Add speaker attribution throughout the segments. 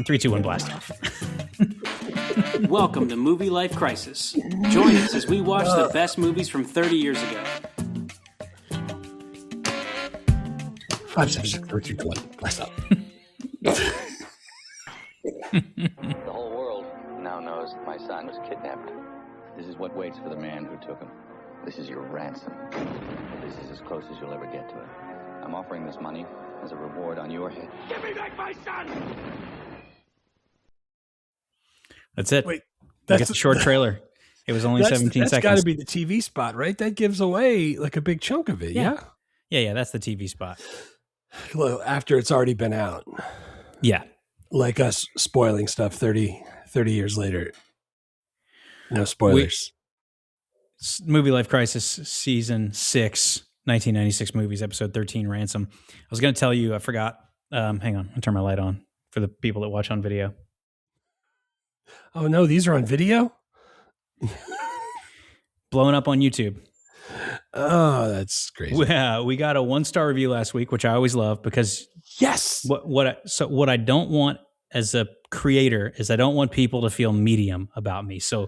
Speaker 1: 3, 2, 1, blast off.
Speaker 2: Welcome to Movie Life Crisis. Join us as we watch the best movies from 30 years ago.
Speaker 3: 5, 6, 3, 2, 1, blast off.
Speaker 4: The whole world now knows that my son was kidnapped. This is what waits for the man who took him. This is your ransom. This is as close as you'll ever get to it. I'm offering this money as a reward on your head. Give me back my son!
Speaker 1: That's it.
Speaker 3: Wait,
Speaker 1: that's a short trailer. It was only 17 seconds.
Speaker 3: That's got to be the TV spot, right? That gives away like a big chunk of it. Yeah.
Speaker 1: Yeah. That's the TV spot.
Speaker 3: Well, after it's already been out.
Speaker 1: Yeah.
Speaker 3: Like us spoiling stuff 30 years later. No spoilers.
Speaker 1: Movie Life Crisis, Season 6, 1996 movies, Episode 13, Ransom. I was going to tell you, I forgot. Hang on, I'll turn my light on for the people that watch on video.
Speaker 3: Oh, no, these are on video?
Speaker 1: Blowing up on YouTube.
Speaker 3: Oh, that's crazy.
Speaker 1: We got a 1-star review last week, which I always love because
Speaker 3: yes.
Speaker 1: What I don't want as a creator is I don't want people to feel medium about me. So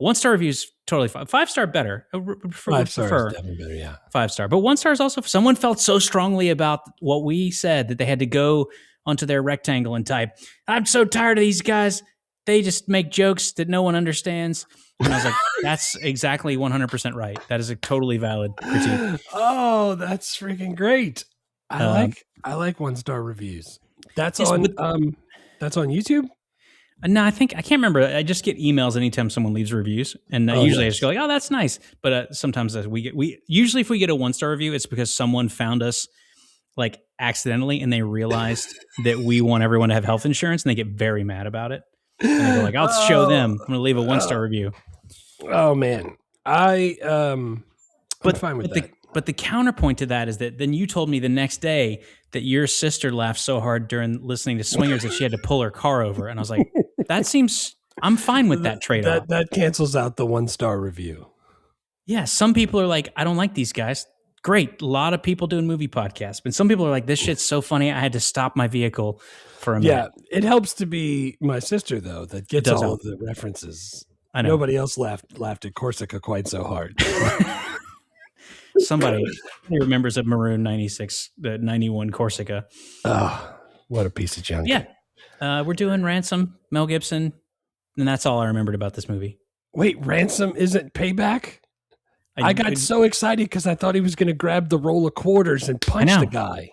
Speaker 1: 1-star review is totally fine. 5-star better.
Speaker 3: 5 stars definitely better, yeah.
Speaker 1: 5-star. But 1-star is also, someone felt so strongly about what we said that they had to go onto their rectangle and type, "I'm so tired of these guys. They just make jokes that no one understands." And I was like, that's exactly 100% right. That is a totally valid critique.
Speaker 3: Oh, that's freaking great. I like 1-star reviews. That's on YouTube?
Speaker 1: No, I can't remember. I just get emails anytime someone leaves reviews, and usually I just go like, "Oh, that's nice." But sometimes usually if we get a 1-star review, it's because someone found us like accidentally, and they realized that we want everyone to have health insurance, and they get very mad about it. And they go like, "I'll show them. I'm going to leave a 1-star review."
Speaker 3: Oh man, I'm fine with that.
Speaker 1: But the counterpoint to that is that then you told me the next day that your sister laughed so hard during listening to Swingers that she had to pull her car over. And I was like, I'm fine with that trade-off.
Speaker 3: That cancels out the 1-star review.
Speaker 1: Yeah. Some people are like, "I don't like these guys." Great. A lot of people doing movie podcasts. But some people are like, "This shit's so funny, I had to stop my vehicle for a minute."
Speaker 3: Yeah. It helps to be my sister, though, that gets all of the references.
Speaker 1: I know.
Speaker 3: Nobody else laughed at Corsica quite so hard.
Speaker 1: Somebody who remembers a Maroon 96, the 91 Corsica.
Speaker 3: Oh, what a piece of junk.
Speaker 1: Yeah. We're doing Ransom, Mel Gibson, and that's all I remembered about this movie.
Speaker 3: Wait, Ransom isn't Payback? I got so excited because I thought he was going to grab the roll of quarters and punch the guy.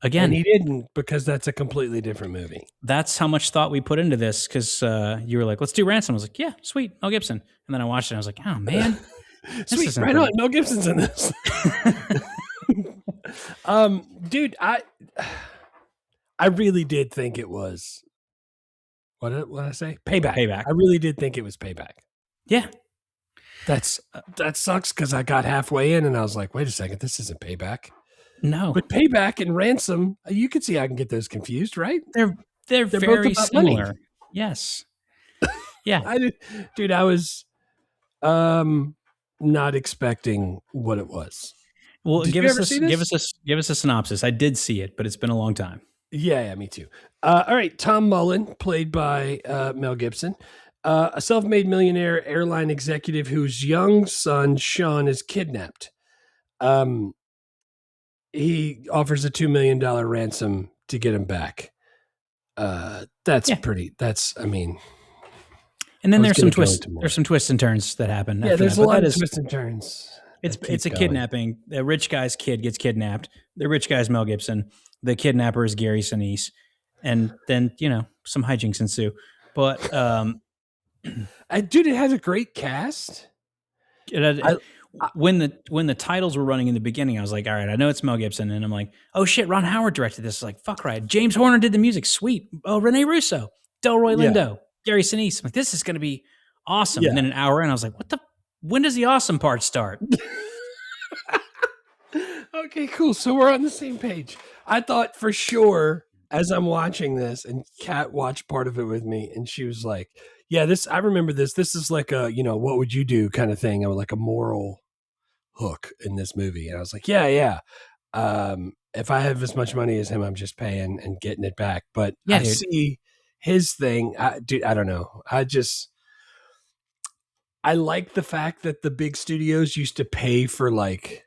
Speaker 1: Again.
Speaker 3: And he didn't, because that's a completely different movie.
Speaker 1: That's how much thought we put into this, because you were like, "Let's do Ransom." I was like, "Yeah, sweet, Mel Gibson." And then I watched it and I was like, "Oh, man.
Speaker 3: Sweet, right on. Mel Gibson's in this." Dude, I really did think it was, what did I say? Payback. I really did think it was Payback.
Speaker 1: Yeah.
Speaker 3: That sucks because I got halfway in and I was like, wait a second, this isn't Payback.
Speaker 1: No.
Speaker 3: But Payback and Ransom, you could see I can get those confused, right?
Speaker 1: They're very similar.
Speaker 3: Money.
Speaker 1: Yes. Yeah.
Speaker 3: I was not expecting what it was.
Speaker 1: Well, give us a synopsis. I did see it, but it's been a long time.
Speaker 3: Yeah, me too. All right, Tom Mullen, played by Mel Gibson, a self-made millionaire airline executive whose young son Sean is kidnapped. He offers a $2 million ransom to get him back. And
Speaker 1: then there's some twists and turns that happen.
Speaker 3: Yeah, there's a lot of twists and turns.
Speaker 1: It's a kidnapping. A rich guy's kid gets kidnapped. The rich guy's Mel Gibson. The kidnapper is Gary Sinise. And then, some hijinks ensue. But
Speaker 3: dude, it has a great cast.
Speaker 1: When the titles were running in the beginning, I was like, all right, I know it's Mel Gibson. And I'm like, oh shit, Ron Howard directed this. Like, fuck right. James Horner did the music. Sweet. Oh, Rene Russo, Delroy Lindo, Gary Sinise. I'm like, this is going to be awesome. Yeah. And then an hour in, I was like, when does the awesome part start?
Speaker 3: Okay, cool. So we're on the same page. I thought for sure as I'm watching this, and Kat watched part of it with me, and she was like, yeah, I remember this. This is like a, what would you do kind of thing. I was like a moral hook in this movie. And I was like, yeah. If I have as much money as him, I'm just paying and getting it back. But I see his thing, dude, I don't know. I like the fact that the big studios used to pay for like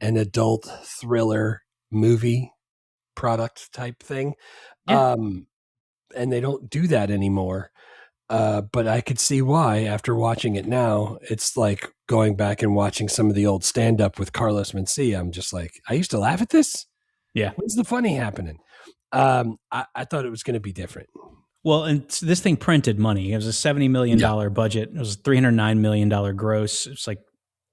Speaker 3: an adult thriller movie product type thing.
Speaker 1: Yeah.
Speaker 3: And they don't do that anymore. But I could see why after watching it now. It's like going back and watching some of the old stand up with Carlos Mencia. I'm just like, I used to laugh at this.
Speaker 1: Yeah.
Speaker 3: When's the funny happening? I thought it was going to be different.
Speaker 1: Well, and this thing printed money. It was a $70 million budget. It was a $309 million gross. It's like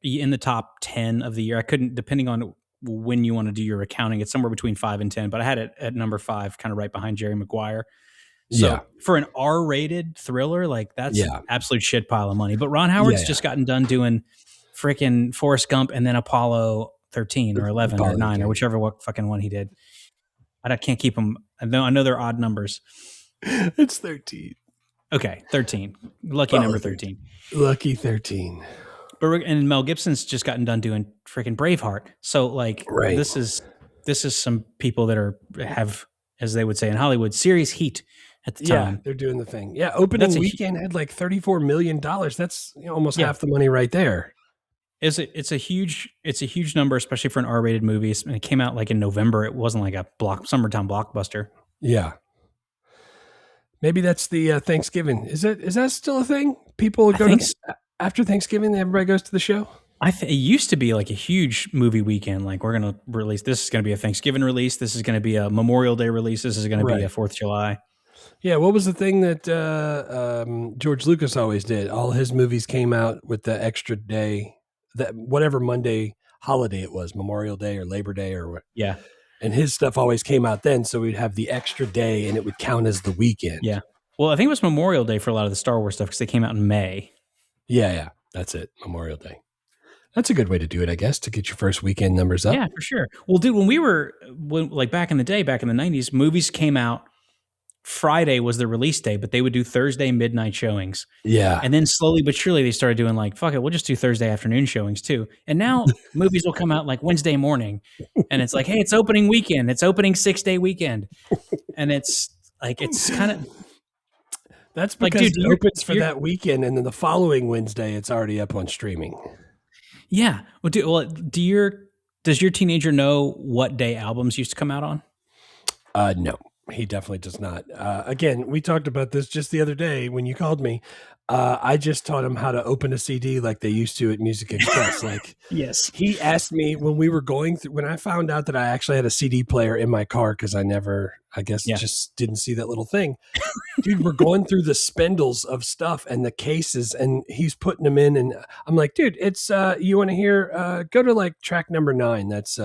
Speaker 1: in the top 10 of the year. I couldn't, depending on when you want to do your accounting, it's somewhere between 5 and 10, but I had it at number 5, kind of right behind Jerry Maguire. So for an R-rated thriller, like that's absolute shit pile of money. But Ron Howard's just gotten done doing freaking Forrest Gump and then Apollo 13 or 11 or 9 or whichever fucking one he did. I can't keep them. I know they're odd numbers.
Speaker 3: It's 13.
Speaker 1: Okay, 13. Lucky number 13.
Speaker 3: Lucky 13.
Speaker 1: And Mel Gibson's just gotten done doing freaking Braveheart. So like this is some people that have, as they would say in Hollywood, serious heat at the time.
Speaker 3: Yeah, they're doing the thing. Yeah, opening weekend had like $34 million. That's almost half the money right there.
Speaker 1: It's a huge number, especially for an R-rated movie. And it came out like in November. It wasn't like a summertime blockbuster.
Speaker 3: Yeah. Maybe that's the Thanksgiving. Is that still a thing? People go after Thanksgiving, everybody goes to the show?
Speaker 1: It used to be like a huge movie weekend. Like we're going to release, this is going to be a Thanksgiving release. This is going to be a Memorial Day release. This is going to be a 4th of July.
Speaker 3: Yeah. What was the thing that George Lucas always did? All his movies came out with the extra day, that whatever Monday holiday it was, Memorial Day or Labor Day or what.
Speaker 1: Yeah.
Speaker 3: And his stuff always came out then, so we'd have the extra day, and it would count as the weekend.
Speaker 1: Yeah. Well, I think it was Memorial Day for a lot of the Star Wars stuff because they came out in May.
Speaker 3: Yeah. That's it, Memorial Day. That's a good way to do it, I guess, to get your first weekend numbers up.
Speaker 1: Yeah, for sure. Well, dude, when back in the day, back in the 90s, movies came out, Friday was the release day, but they would do Thursday midnight showings.
Speaker 3: Yeah.
Speaker 1: And then slowly but surely they started doing like, fuck it, we'll just do Thursday afternoon showings too. And now movies will come out like Wednesday morning and it's like, hey, it's opening weekend. It's opening 6-day weekend. And it's like, it's kind of.
Speaker 3: That's because like, dude, it opens for that weekend and then the following Wednesday, it's already up on streaming.
Speaker 1: Yeah. Well, does your teenager know what day albums used to come out on?
Speaker 3: No. He definitely does not. Again, we talked about this just the other day when you called me. I just taught him how to open a CD like they used to at Music Express. Like,
Speaker 1: yes,
Speaker 3: he asked me when we were going through, when I found out that I actually had a CD player in my car, because just didn't see that little thing. Dude, we're going through the spindles of stuff and the cases, and he's putting them in, and I'm like, dude, it's you want to hear? Go to like track number 9. That's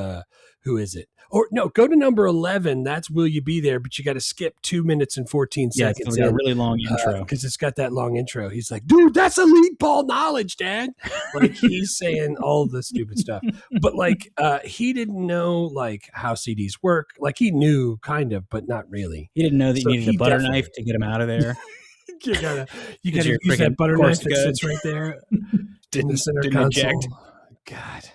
Speaker 3: who is it? Or no, go to number 11. That's Will You Be There? But you got to skip 2 minutes and 14 seconds.
Speaker 1: It's a really long intro
Speaker 3: because it's got that long intro. He's like, dude, that's elite ball knowledge, Dad. Like he's saying all the stupid stuff, but like he didn't know like how CDs work. Like he knew kind of, but not really.
Speaker 1: He didn't know that you needed a butter knife to get him out of there.
Speaker 3: you gotta use that butter knife that sits right there in the center console. Eject. God.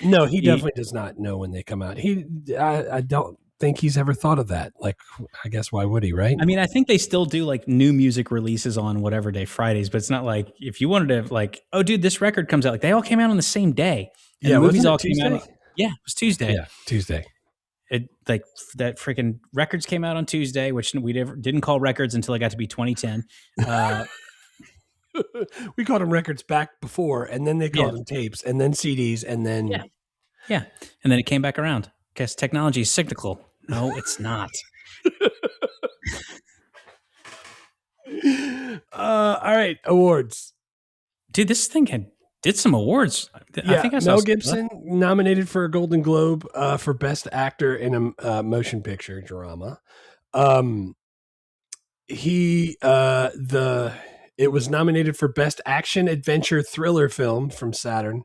Speaker 3: No, he definitely does not know when they come out. I don't think he's ever thought of that. Like, I guess why would he, right?
Speaker 1: I mean, I think they still do like new music releases on whatever day, Fridays, but it's not like if you wanted to like, oh, dude, this record comes out. Like they all came out on the same day. And the movies all came out. Yeah, it was Tuesday.
Speaker 3: Yeah, Tuesday.
Speaker 1: It like that freaking records came out on Tuesday, which we didn't call records until it got to be 2010.
Speaker 3: We called them records back before, and then they called them tapes, and then CDs, and then
Speaker 1: and then it came back around because technology is cyclical. No, it's not.
Speaker 3: All right, awards,
Speaker 1: dude. This thing did some awards.
Speaker 3: Yeah, I think I saw Mel Gibson nominated for a Golden Globe for Best Actor in a Motion Picture Drama. It was nominated for Best Action Adventure Thriller Film from Saturn.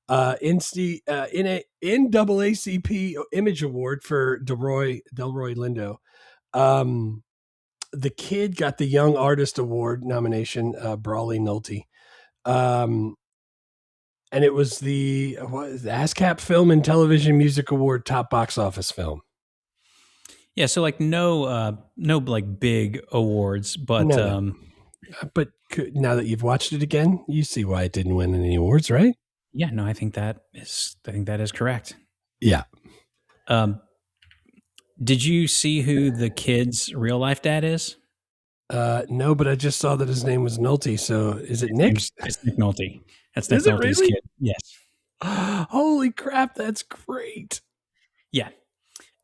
Speaker 3: In a NAACP Image Award for Delroy Lindo. The Kid got the Young Artist Award nomination, Brawley Nolte. And it was the ASCAP Film and Television Music Award Top Box Office Film.
Speaker 1: Yeah, so like no like big awards, but
Speaker 3: No. But now that you've watched it again, you see why it didn't win any awards, right?
Speaker 1: yeah, no, I think that is correct.
Speaker 3: Yeah.
Speaker 1: Did you see who the kid's real life dad is?
Speaker 3: No, but I just saw that his name was Nolte. So is it Nick?
Speaker 1: It's Nick Nolte. That's Nick
Speaker 3: Is it
Speaker 1: Nolte's
Speaker 3: really?
Speaker 1: kid. Yes.
Speaker 3: Holy crap, that's great.
Speaker 1: Yeah.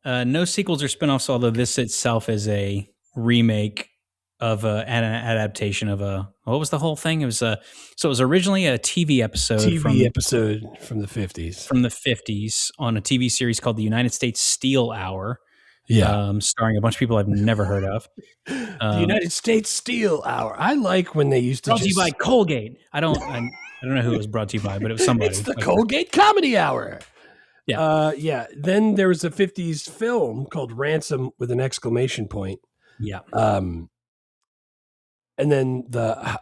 Speaker 1: No sequels or spinoffs, although this itself is a remake of an adaptation of what was the whole thing? It was so it was originally a TV episode
Speaker 3: from the 50s.
Speaker 1: From the 50s on a TV series called the United States Steel Hour.
Speaker 3: Yeah.
Speaker 1: Starring a bunch of people I've never heard of.
Speaker 3: The United States Steel Hour. I like when they used to
Speaker 1: brought to you by Colgate. I don't know who it was brought to you by, but it was somebody.
Speaker 3: It's the Colgate Comedy Hour.
Speaker 1: Yeah.
Speaker 3: Yeah. Then there was a 50s film called Ransom with an exclamation point.
Speaker 1: Yeah.
Speaker 3: And then the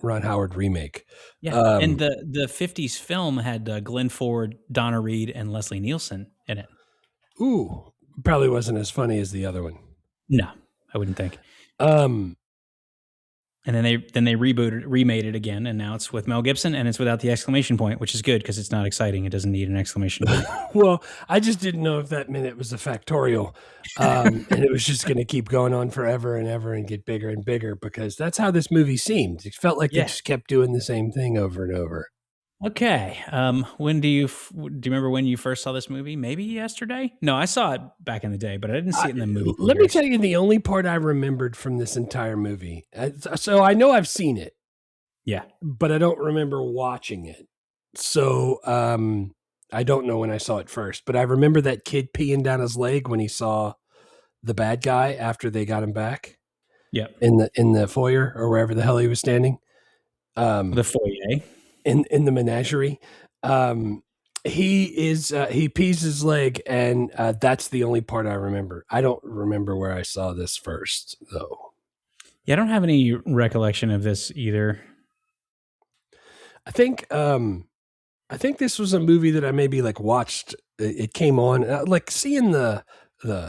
Speaker 3: Ron Howard remake.
Speaker 1: Yeah. And the 50s film had Glenn Ford, Donna Reed, and Leslie Nielsen in it.
Speaker 3: Ooh, probably wasn't as funny as the other one.
Speaker 1: No, I wouldn't think. And then they remade it again, and now it's with Mel Gibson, and it's without the exclamation point, which is good because it's not exciting. It doesn't need an exclamation point.
Speaker 3: Well, I just didn't know if that meant it was a factorial, and it was just going to keep going on forever and ever and get bigger and bigger, because that's how this movie seemed. It felt like they just kept doing the same thing over and over.
Speaker 1: Okay. When do you remember when you first saw this movie? Maybe yesterday? No, I saw it back in the day, but I didn't see it in the movie.
Speaker 3: Let me tell you the only part I remembered from this entire movie. So I know I've seen it.
Speaker 1: Yeah.
Speaker 3: But I don't remember watching it. So I don't know when I saw it first, but I remember that kid peeing down his leg when he saw the bad guy after they got him back.
Speaker 1: Yeah.
Speaker 3: In the foyer or wherever the hell he was standing.
Speaker 1: The foyer.
Speaker 3: In the menagerie, he pees his leg, and that's the only part I remember. I don't remember where I saw this first, though.
Speaker 1: Yeah, I don't have any recollection of this either.
Speaker 3: I think this was a movie that I maybe like watched. It came on, like seeing the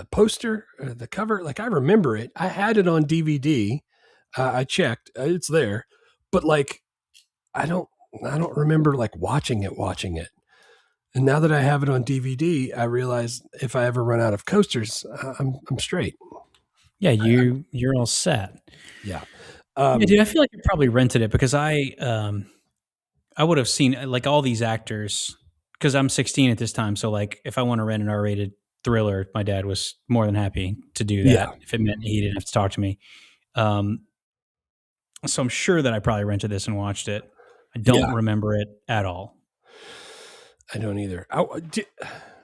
Speaker 3: poster, the cover. Like I remember it. I had it on DVD. I checked. It's there, but like I don't remember like watching it. And now that I have it on DVD, I realize if I ever run out of coasters, I'm straight.
Speaker 1: Yeah, you're all set.
Speaker 3: Yeah.
Speaker 1: Yeah, dude, I feel like I probably rented it because I would have seen like all these actors, because I'm 16 at this time. So like if I want to rent an R-rated thriller, my dad was more than happy to do that if it meant he didn't have to talk to me. So I'm sure that I probably rented this and watched it. I don't remember it at all.
Speaker 3: I don't either.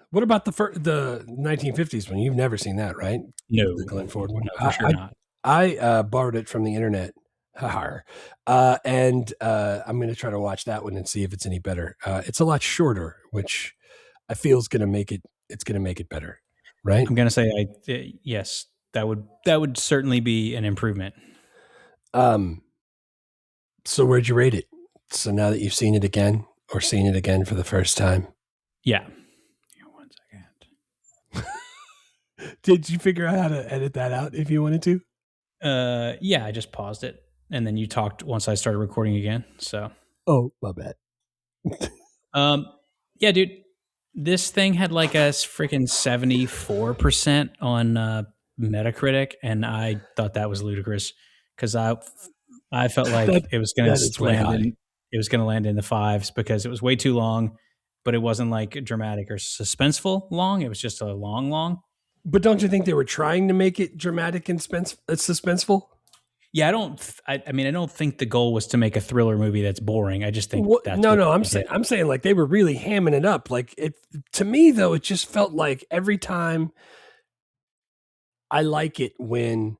Speaker 3: What about the 1950s one? You've never seen that, right?
Speaker 1: No.
Speaker 3: The Glenn Ford one?
Speaker 1: No, for sure not.
Speaker 3: I borrowed it from the internet. And I'm going to try to watch that one and see if it's any better. It's a lot shorter, which I feel is going to make it better, right?
Speaker 1: I'm going to say yes, that would certainly be an improvement.
Speaker 3: So where'd you rate it? So now that you've seen it again or seen it again for the first time.
Speaker 1: Yeah. 1
Speaker 3: second. Did you figure out how to edit that out if you wanted to?
Speaker 1: Yeah, I just paused it and then you talked once I started recording again. So.
Speaker 3: Oh, my bad.
Speaker 1: Yeah, dude, this thing had like a freaking 74% on Metacritic, and I thought that was ludicrous because I felt like it was going to land in the 5s because it was way too long, but it wasn't like dramatic or suspenseful long. It was just a long.
Speaker 3: But don't you think they were trying to make it dramatic and suspenseful?
Speaker 1: Yeah, I don't think the goal was to make a thriller movie that's boring. I just think that's
Speaker 3: I'm saying like they were really hamming it up. Like it to me though, it just felt like every time I like it when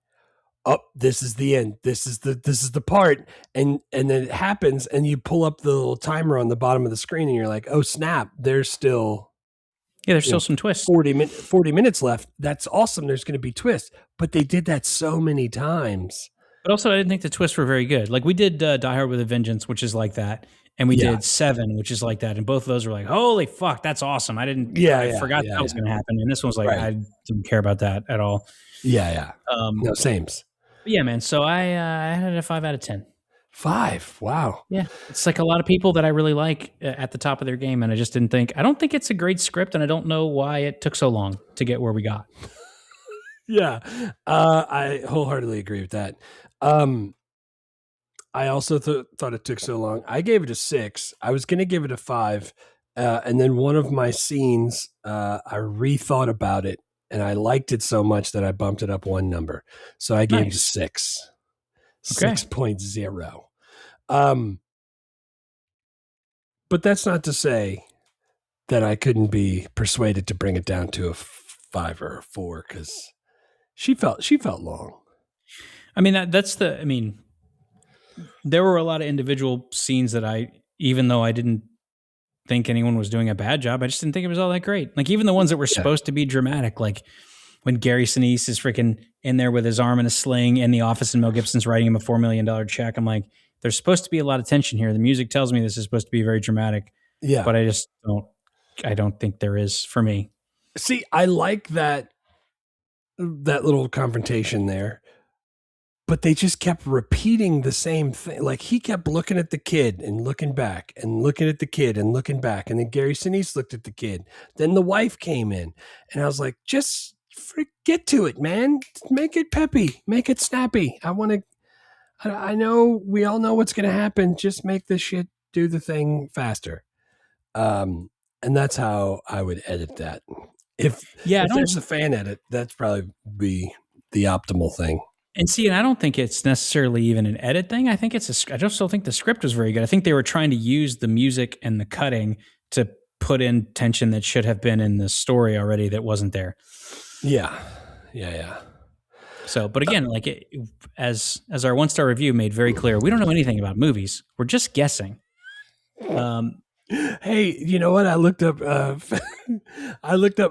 Speaker 3: this is the end. This is the part, and then it happens, and you pull up the little timer on the bottom of the screen, and you're like, "Oh snap! There's still
Speaker 1: some twists.
Speaker 3: 40 minutes left. That's awesome. There's going to be twists." But they did that so many times.
Speaker 1: But also, I didn't think the twists were very good. Like we did Die Hard with a Vengeance, which is like that, and we did 7, which is like that. And both of those were like, holy fuck, that's awesome. I forgot that was going to happen. And this one was like, I didn't care about that at all.
Speaker 3: Yeah. No, sames.
Speaker 1: But yeah, man. So I had a 5 out of 10.
Speaker 3: 5. Wow.
Speaker 1: Yeah. It's like a lot of people that I really like at the top of their game. And I just I don't think it's a great script. And I don't know why it took so long to get where we got.
Speaker 3: Yeah. I wholeheartedly agree with that. I also thought it took so long. I gave it a 6. I was going to give it a 5. And then one of my scenes, I rethought about it and I liked it so much that I bumped it up one number. So I gave it a 6. Okay. 6.0. But that's not to say that I couldn't be persuaded to bring it down to a 5 or a 4 because she felt long.
Speaker 1: I mean, there were a lot of individual scenes that even though I didn't think anyone was doing a bad job, I just didn't think it was all that great. Like even the ones that were supposed to be dramatic, like when Gary Sinise is freaking in there with his arm in a sling in the office and Mel Gibson's writing him a $4 million check. I'm like, there's supposed to be a lot of tension here. The music tells me this is supposed to be very dramatic. Yeah. But I don't think there is for me.
Speaker 3: See, I like that little confrontation there, but they just kept repeating the same thing. Like he kept looking at the kid and looking back and looking at the kid and looking back. And then Gary Sinise looked at the kid. Then the wife came in and I was like, just get to it, man. Make it peppy, make it snappy. I know we all know what's going to happen. Just make this shit do the thing faster. And that's how I would edit that. If there's a fan edit, that's probably be the optimal thing.
Speaker 1: And I don't think it's necessarily even an edit thing. I think I just still think the script was very good. I think they were trying to use the music and the cutting to put in tension that should have been in the story already that wasn't there.
Speaker 3: Yeah.
Speaker 1: So, but again, as our 1-star review made very clear, we don't know anything about movies. We're just guessing.
Speaker 3: Hey, you know what? I looked up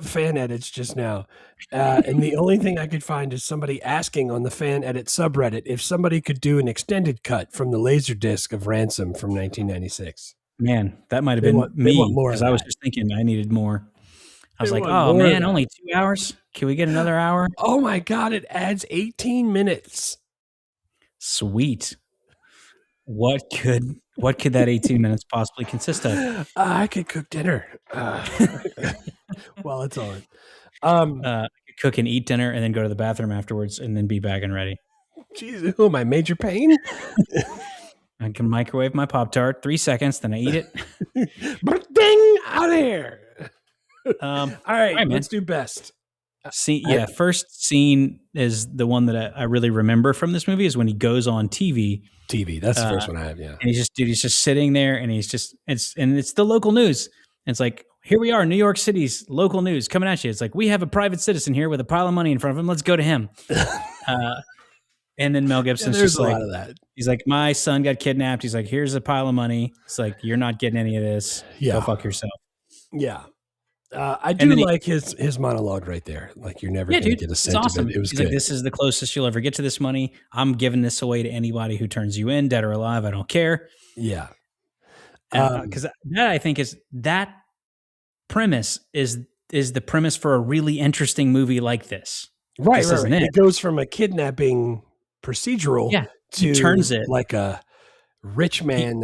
Speaker 3: fan edits just now, and the only thing I could find is somebody asking on the fan edit subreddit if somebody could do an extended cut from the Laserdisc of Ransom from 1996.
Speaker 1: Man, that might have been me because I was just thinking I needed more. I was like, oh man, only 2 hours? Can we get another hour?
Speaker 3: Oh my God, it adds 18 minutes.
Speaker 1: Sweet. What could that 18 minutes possibly consist of?
Speaker 3: I could cook dinner while it's on.
Speaker 1: I could cook and eat dinner and then go to the bathroom afterwards and then be back and ready.
Speaker 3: Jeez, who am I, Major Payne?
Speaker 1: I can microwave my Pop-Tart 3 seconds, then I eat it.
Speaker 3: Ding, out of here. All right, let's do best.
Speaker 1: First scene is the one that I really remember from this movie is when he goes on TV.
Speaker 3: That's the first one I have, yeah.
Speaker 1: And he's just sitting there and it's the local news. And it's like, here we are, New York City's local news coming at you. It's like, we have a private citizen here with a pile of money in front of him. Let's go to him. And then Mel Gibson's just like, he's like, my son got kidnapped. He's like, here's a pile of money. It's like, you're not getting any of this. Yeah. Go fuck yourself.
Speaker 3: Yeah. I do like his monologue right there. Like you're never going to get a sense of it. It was good.
Speaker 1: Like, this is the closest you'll ever get to this money. I'm giving this away to anybody who turns you in, dead or alive. I don't care.
Speaker 3: Yeah.
Speaker 1: Because that I think is that premise is the premise for a really interesting movie like this.
Speaker 3: Right. It goes from a kidnapping procedural to turns it like a rich man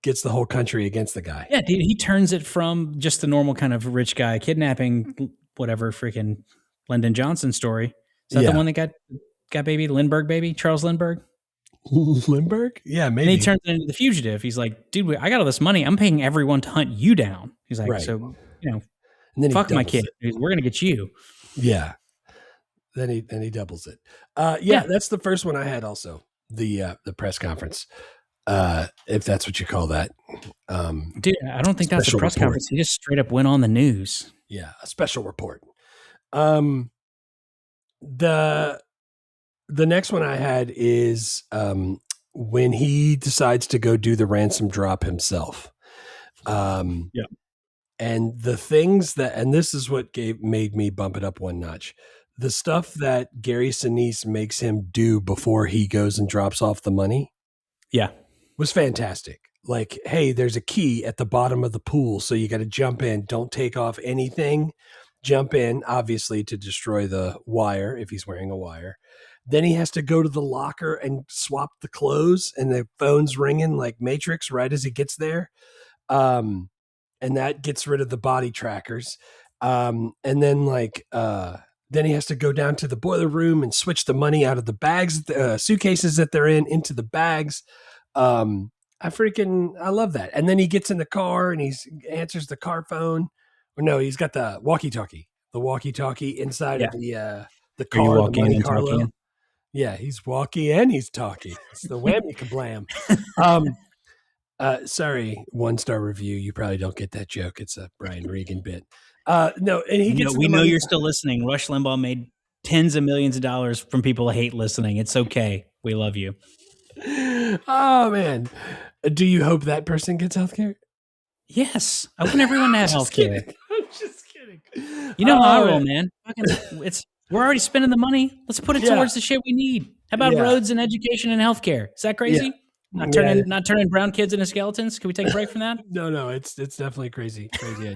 Speaker 3: gets the whole country against the guy.
Speaker 1: Yeah, dude, he turns it from just the normal kind of rich guy kidnapping whatever freaking Lyndon Johnson story. Is that the one that got baby Lindbergh baby? Charles Lindbergh?
Speaker 3: Lindbergh? Yeah, maybe.
Speaker 1: And he turns it into the fugitive. He's like, dude, I got all this money. I'm paying everyone to hunt you down. He's like, so, and then fuck my kid. We're going to get you.
Speaker 3: Yeah. Then he doubles it. That's the first one I had also. The press conference. If that's what you call that.
Speaker 1: Dude, I don't think that's a press conference. He just straight up went on the news.
Speaker 3: Yeah, a special report. The next one I had is when he decides to go do the ransom drop himself. And the things and this is what made me bump it up one notch. The stuff that Gary Sinise makes him do before he goes and drops off the money.
Speaker 1: Yeah.
Speaker 3: Was fantastic. like, hey, there's a key at the bottom of the pool, so you got to jump in. Don't take off anything. Jump in, obviously, to destroy the wire if he's wearing a wire. Then he has to go to the locker and swap the clothes, and the phone's ringing like Matrix right as he gets there. And that gets rid of the body trackers. And then then he has to go down to the boiler room and switch the money out of the bags, suitcases that they're in, into the bags. I love that. And then he gets in the car and he answers the car phone. Or no, he's got the walkie-talkie inside of the car, the Monte Carlo. Yeah, he's walkie and he's talkie. It's the whammy kablam. Sorry, 1-star review. You probably don't get that joke. It's a Brian Regan bit. No, and he gets.
Speaker 1: We know you're still listening. Rush Limbaugh made tens of millions of dollars from people who hate listening. It's okay. We love you.
Speaker 3: Oh man, do you hope that person gets healthcare?
Speaker 1: Yes, I want everyone to have healthcare.
Speaker 3: I'm just kidding.
Speaker 1: You know how I roll, man. We're already spending the money. Let's put it towards the shit we need. How about roads and education and healthcare? Is that crazy? Yeah. Not turning brown kids into skeletons. Can we take a break from that?
Speaker 3: No, it's definitely crazy idea.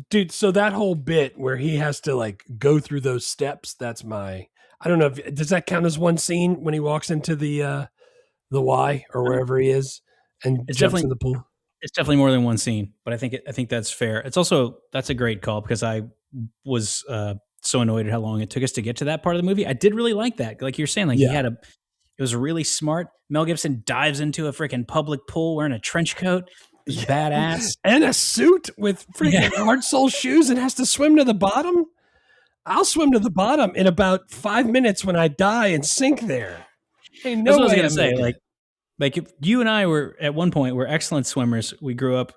Speaker 3: Dude, so that whole bit where he has to like go through those steps, I don't know does that count as one scene when he walks into the Y or wherever he is and jumps in the pool?
Speaker 1: It's definitely more than one scene, but I think that's fair. It's also, that's a great call because I was so annoyed at how long it took us to get to that part of the movie. I did really like that. Like you're saying, it was really smart. Mel Gibson dives into a freaking public pool wearing a trench coat. It was badass.
Speaker 3: And a suit with freaking hard sole shoes and has to swim to the bottom. I'll swim to the bottom in about 5 minutes when I die and sink there. Hey,
Speaker 1: that's what I was going to say. Like if you and I were at one point, we're excellent swimmers. We grew up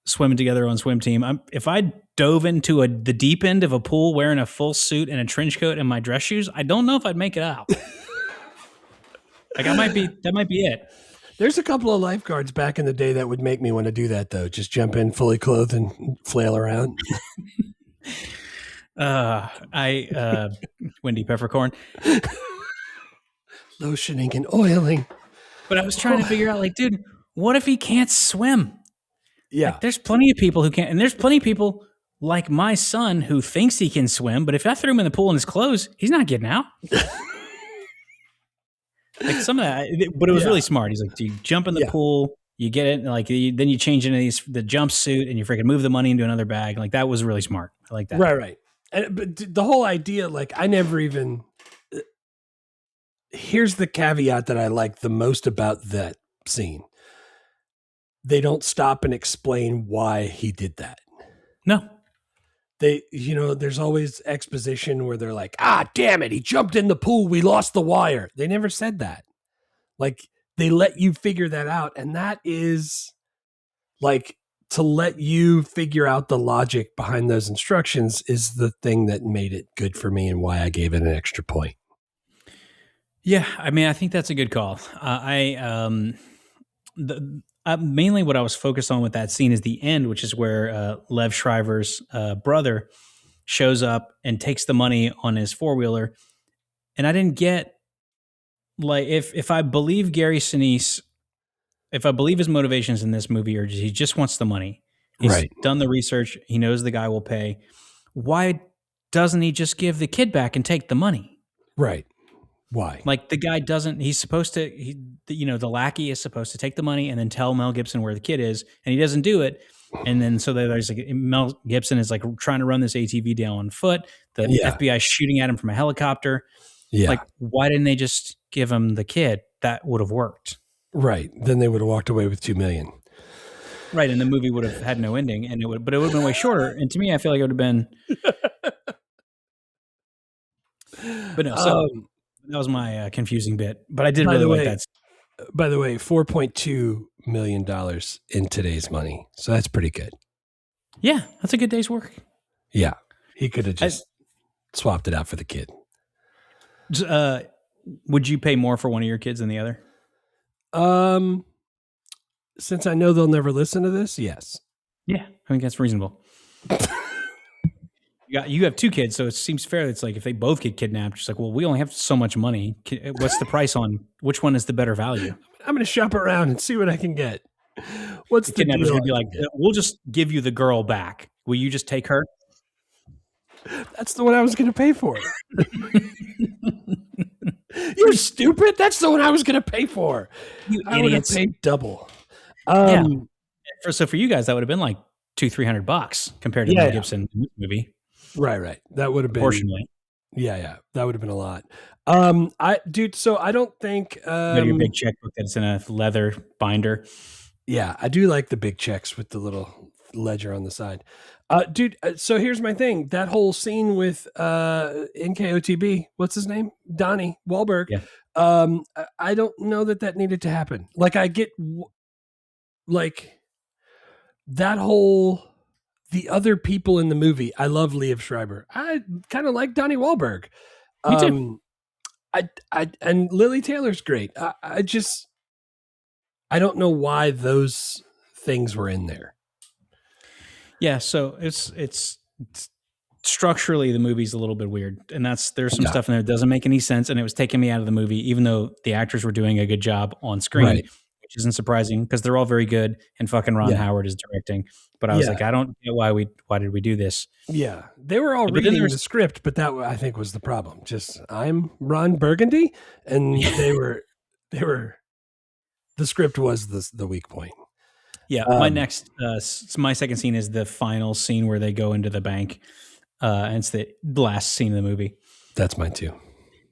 Speaker 1: swimming together on swim team. If I dove into the deep end of a pool wearing a full suit and a trench coat and my dress shoes, I don't know if I'd make it out. That might be it.
Speaker 3: There's a couple of lifeguards back in the day that would make me want to do that, though. Just jump in fully clothed and flail around.
Speaker 1: Wendy Peppercorn.
Speaker 3: Lotioning and oiling.
Speaker 1: But I was trying to figure out, like, dude, what if he can't swim?
Speaker 3: Yeah.
Speaker 1: Like, there's plenty of people who can't. And there's plenty of people like my son who thinks he can swim. But if I threw him in the pool in his clothes, he's not getting out. Like some of that, but it was really smart. He's like, you jump in the pool, you get it, like then you change into the jumpsuit, and you freaking move the money into another bag. Like that was really smart. I like that.
Speaker 3: Right. But the whole idea, like, I never even. Here's the caveat that I like the most about that scene. They don't stop and explain why he did that.
Speaker 1: No.
Speaker 3: There's always exposition where they're like, damn it, he jumped in the pool, we lost the wire. They never said that. Like, they let you figure that out. And that is like, to let you figure out the logic behind those instructions is the thing that made it good for me and why I gave it an extra point.
Speaker 1: Yeah, I mean, I think that's a good call. Mainly what I was focused on with that scene is the end, which is where Lev Shriver's brother shows up and takes the money on his four-wheeler. And I didn't get, like, if I believe Gary Sinise, if I believe his motivations in this movie, or he just wants the money, he's done the research, he knows the guy will pay, why doesn't he just give the kid back and take the money?
Speaker 3: Right. Why?
Speaker 1: Like, the guy doesn't, he's supposed to, the lackey is supposed to take the money and then tell Mel Gibson where the kid is, and he doesn't do it. And then so there's like, Mel Gibson is like trying to run this ATV down on foot. The FBI is shooting at him from a helicopter. Yeah. Like, why didn't they just give him the kid? That would have worked.
Speaker 3: Right. Then they would have walked away with $2 million.
Speaker 1: Right. And the movie would have had no ending, and but it would have been way shorter. And to me, I feel like it would have been, but no, so that was my confusing bit, but I did really like that.
Speaker 3: By the way, $4.2 million in today's money. So that's pretty good.
Speaker 1: Yeah. That's a good day's work.
Speaker 3: Yeah. He could have just swapped it out for the kid.
Speaker 1: Would you pay more for one of your kids than the other?
Speaker 3: Since I know they'll never listen to this, yes.
Speaker 1: Yeah, I think that's reasonable. You have 2 kids, so it seems fair. It's like if they both get kidnapped, it's like, well, we only have so much money. What's the price on which one is the better value?
Speaker 3: I'm going to shop around and see what I can get. What's the
Speaker 1: kidnapper's
Speaker 3: deal?
Speaker 1: going to be like, we'll just give you the girl back. Will you just take her?
Speaker 3: That's the one I was going to pay for. You're stupid. That's the one I was going to pay for. I would have paid double.
Speaker 1: Yeah. So for you guys, that would have been like $200-$300 compared to Mel Gibson in this movie.
Speaker 3: Right. That would have been
Speaker 1: proportionally.
Speaker 3: Yeah. That would have been a lot. So I don't think
Speaker 1: you got your big checkbook that's in a leather binder.
Speaker 3: Yeah, I do like the big checks with the little ledger on the side. So here's my thing. That whole scene with NKOTB, what's his name? Donnie Wahlberg.
Speaker 1: Yeah.
Speaker 3: I don't know that needed to happen. Like I get like that whole the other people in the movie. I love Liev Schreiber. I kind of like Donnie Wahlberg.
Speaker 1: Me too.
Speaker 3: And Lily Taylor's great. I don't know why those things were in there.
Speaker 1: Yeah, so it's structurally the movie's a little bit weird, and there's some stuff in there that doesn't make any sense, and it was taking me out of the movie, even though the actors were doing a good job on screen, which isn't surprising because they're all very good, and fucking Ron Howard is directing. But I was like, I don't get why did we do this?
Speaker 3: Yeah, they were all reading the script, but that I think was the problem. Just I'm Ron Burgundy, and they were. The script was the weak point.
Speaker 1: Yeah, my second scene is the final scene where they go into the bank, and it's the last scene of the movie.
Speaker 3: That's mine too.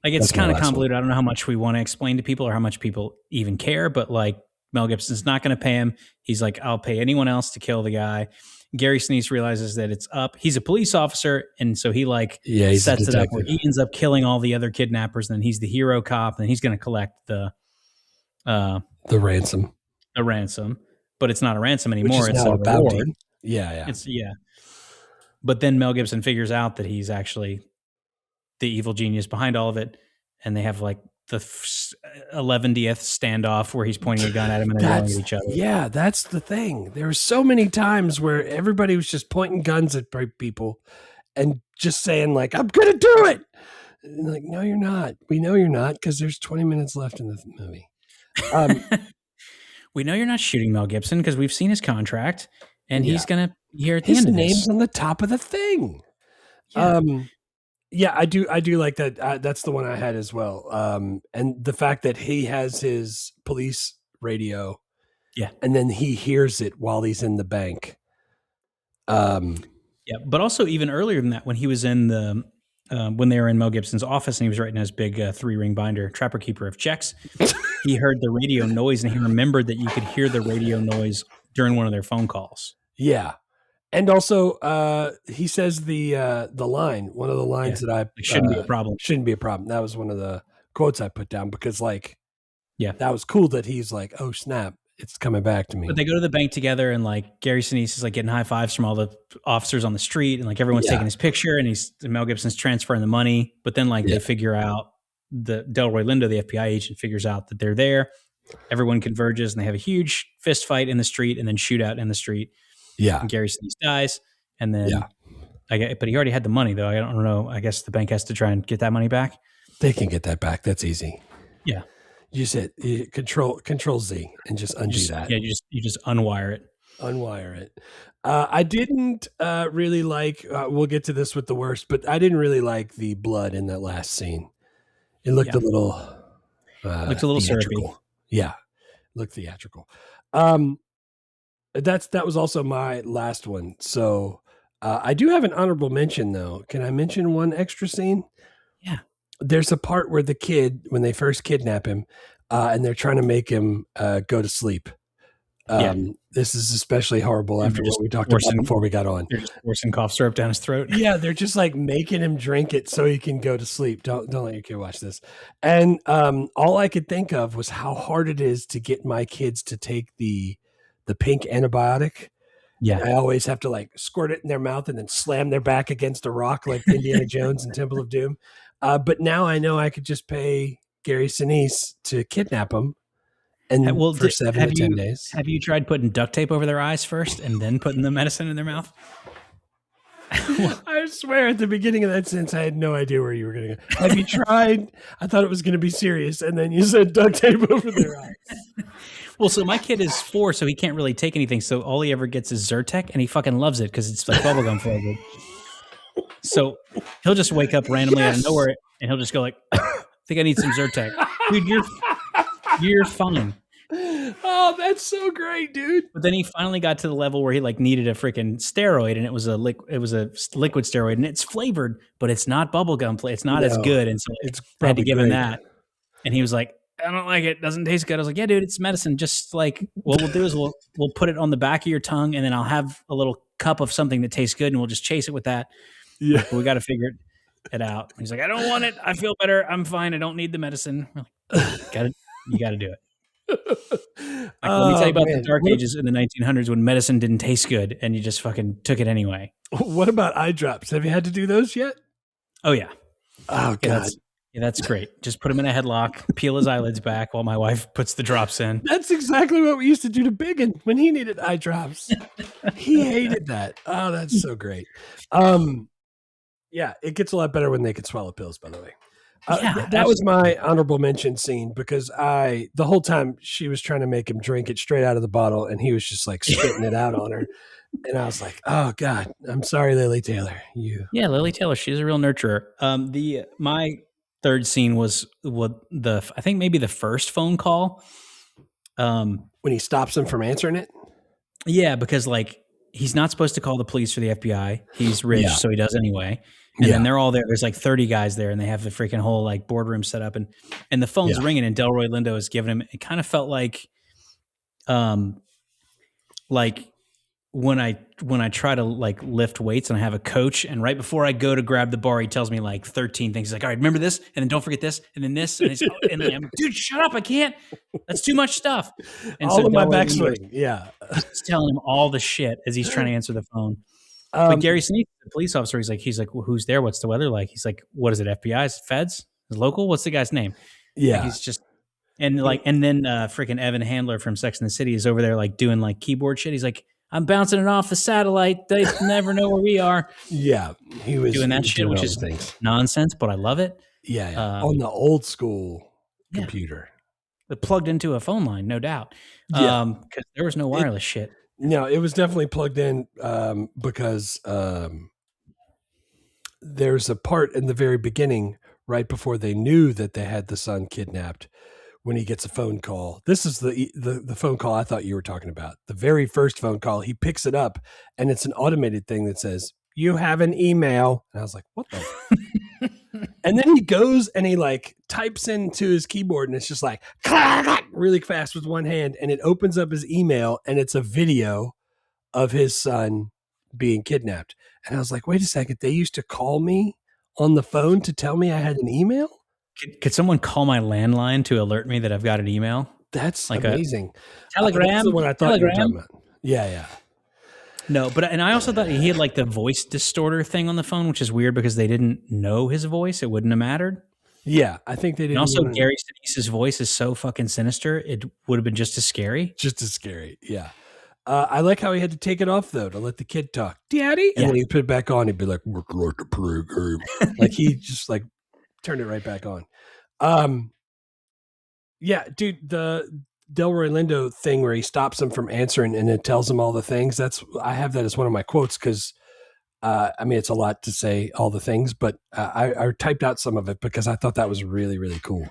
Speaker 1: Like it's kind of convoluted. I don't know how much we want to explain to people or how much people even care, but like Mel Gibson's not going to pay him. He's like, I'll pay anyone else to kill the guy. Gary Sinise realizes that it's up. He's a police officer, and so he sets it up where he ends up killing all the other kidnappers, and then he's the hero cop, and he's going to collect the
Speaker 3: ransom.
Speaker 1: The ransom. But it's not a ransom anymore.
Speaker 3: It's
Speaker 1: a reward.
Speaker 3: Yeah.
Speaker 1: But then Mel Gibson figures out that he's actually the evil genius behind all of it, and they have like the 11th standoff where he's pointing a gun at him and they're yelling at each other.
Speaker 3: Yeah, that's the thing. There were so many times where everybody was just pointing guns at people and just saying like, "I'm gonna do it." And like, no, you're not. We know you're not because there's 20 minutes left in the movie.
Speaker 1: We know you're not shooting Mel Gibson because we've seen his contract, and he's going to be here at the end of this.
Speaker 3: His name's on the top of the thing. Yeah. I do like that. That's the one I had as well. And the fact that he has his police radio, and then he hears it while he's in the bank.
Speaker 1: Yeah, but also even earlier than that, when he was in when they were in Mel Gibson's office and he was writing his big 3-ring binder, Trapper Keeper of Checks, he heard the radio noise and he remembered that you could hear the radio noise during one of their phone calls.
Speaker 3: Yeah. And also he says the line, one of the lines that
Speaker 1: it shouldn't be a problem.
Speaker 3: Shouldn't be a problem. That was one of the quotes I put down because that was cool that he's like, oh snap, it's coming back to me.
Speaker 1: But they go to the bank together, and like Gary Sinise is like getting high fives from all the officers on the street, and like everyone's taking his picture, and Mel Gibson's transferring the money. But then they figure out Delroy Lindo, the FBI agent, figures out that they're there. Everyone converges, and they have a huge fist fight in the street, and then shootout in the street.
Speaker 3: Yeah,
Speaker 1: and Gary Sinise dies, and then but he already had the money though. I don't know. I guess the bank has to try and get that money back.
Speaker 3: They can get that back. That's easy.
Speaker 1: Yeah.
Speaker 3: You said control Z and just undo that.
Speaker 1: Yeah, you just unwire it.
Speaker 3: Unwire it. I didn't really like. We'll get to this with the worst, but I didn't really like the blood in that last scene. It looked a little.
Speaker 1: Looked a little
Speaker 3: theatrical.
Speaker 1: syrupy.
Speaker 3: Yeah, looked theatrical. That was also my last one. So I do have an honorable mention though. Can I mention one extra scene?
Speaker 1: Yeah.
Speaker 3: There's a part where the kid, when they first kidnap him, and they're trying to make him go to sleep. This is especially horrible after what we talked about before we got on.
Speaker 1: They're just forcing cough syrup down his throat.
Speaker 3: Yeah, they're just like making him drink it so he can go to sleep. Don't let your kid watch this. And all I could think of was how hard it is to get my kids to take the pink antibiotic.
Speaker 1: Yeah,
Speaker 3: I always have to like squirt it in their mouth and then slam their back against a rock like Indiana Jones and Temple of Doom. But now I know I could just pay Gary Sinise to kidnap them, and for 7 to 10 days.
Speaker 1: Have you tried putting duct tape over their eyes first and then putting the medicine in their mouth?
Speaker 3: I swear at the beginning of that sentence, I had no idea where you were going to go. Have you tried? I thought it was going to be serious. And then you said duct tape over their eyes.
Speaker 1: Well, so my kid is 4, so he can't really take anything. So all he ever gets is Zyrtec, and he fucking loves it because it's like bubblegum flavored. So he'll just wake up randomly out of nowhere, and he'll just go like, I think I need some Zyrtec. Dude, you're fine.
Speaker 3: Oh, that's so great, dude.
Speaker 1: But then he finally got to the level where he like needed a freaking steroid, and it was a liquid steroid, and it's flavored, but it's not bubblegum. It's not as good. And so I had to give him that. And he was like, I don't like it. It doesn't taste good. I was like, yeah, dude, it's medicine. Just like what we'll do is we'll put it on the back of your tongue, and then I'll have a little cup of something that tastes good, and we'll just chase it with that. Yeah. But we got to figure it out. He's like, I don't want it. I feel better. I'm fine. I don't need the medicine. Like, you got to do it. Like, let me tell you about the dark ages in the 1900s when medicine didn't taste good, and you just fucking took it anyway.
Speaker 3: What about eye drops? Have you had to do those yet?
Speaker 1: Oh, yeah.
Speaker 3: Oh, God.
Speaker 1: That's great. Just put him in a headlock, peel his eyelids back while my wife puts the drops in.
Speaker 3: That's exactly what we used to do to Biggin when he needed eye drops. He hated that. Oh, that's so great. Yeah, it gets a lot better when they can swallow pills, by the way. That was my honorable mention scene because the whole time she was trying to make him drink it straight out of the bottle, and he was just like spitting it out on her. And I was like, oh, God, I'm sorry, Lily Taylor.
Speaker 1: Yeah, Lily Taylor, she's a real nurturer. My third scene was I think maybe the first phone call.
Speaker 3: When he stops him from answering it? Yeah,
Speaker 1: because like he's not supposed to call the police for the FBI. He's rich, so he does anyway. And then they're all there. There's like 30 guys there, and they have the freaking whole like boardroom set up, and the phone's ringing, and Delroy Lindo is giving him. It kind of felt like when I try to like lift weights and I have a coach, and right before I go to grab the bar, he tells me like 13 things. He's like, all right, remember this, and then don't forget this, and then this, and I'm like, dude, shut up, I can't. That's too much stuff. And
Speaker 3: all of my backswing,
Speaker 1: he's telling him all the shit as he's trying to answer the phone. But Gary Sinise, the police officer, he's like, well, who's there? What's the weather like? He's like, what is it? FBI? Is it feds? Is it local? What's the guy's name?
Speaker 3: Yeah,
Speaker 1: like he's just. And then freaking Evan Handler from Sex and the City is over there like doing like keyboard shit. He's like, I'm bouncing it off the satellite. They never know where we are.
Speaker 3: Yeah, he was
Speaker 1: doing that shit, which is nonsense, but I love it.
Speaker 3: Yeah. On the old school computer.
Speaker 1: It plugged into a phone line, no doubt. Because there was no wireless shit.
Speaker 3: No, it was definitely plugged in because there's a part in the very beginning, right before they knew that they had the son kidnapped, when he gets a phone call. This is the phone call I thought you were talking about. The very first phone call, he picks it up, and it's an automated thing that says, you have an email. And I was like, what the? And then he goes and he like types into his keyboard, and it's just like really fast with one hand, and it opens up his email, and it's a video of his son being kidnapped. And I was like, wait a second, they used to call me on the phone to tell me I had an email?
Speaker 1: Could someone call my landline to alert me that I've got an email?
Speaker 3: That's like amazing.
Speaker 1: Telegram.
Speaker 3: That's the one I thought you were talking about. Yeah.
Speaker 1: No, and I also thought he had like the voice distorter thing on the phone, which is weird because they didn't know his voice. It wouldn't have mattered.
Speaker 3: Yeah, I think they didn't.
Speaker 1: And also, Gary Sinise's voice is so fucking sinister. It would have been just as scary.
Speaker 3: Yeah. I like how he had to take it off, though, to let the kid talk. Daddy? And then he'd put it back on. He'd be like, would you like to play a game? Like, he just, like, turned it right back on. Yeah, dude, the Delroy Lindo thing where he stops him from answering and it tells him all the things, I have that as one of my quotes because, I mean, it's a lot to say all the things, but I typed out some of it because I thought that was really, really cool.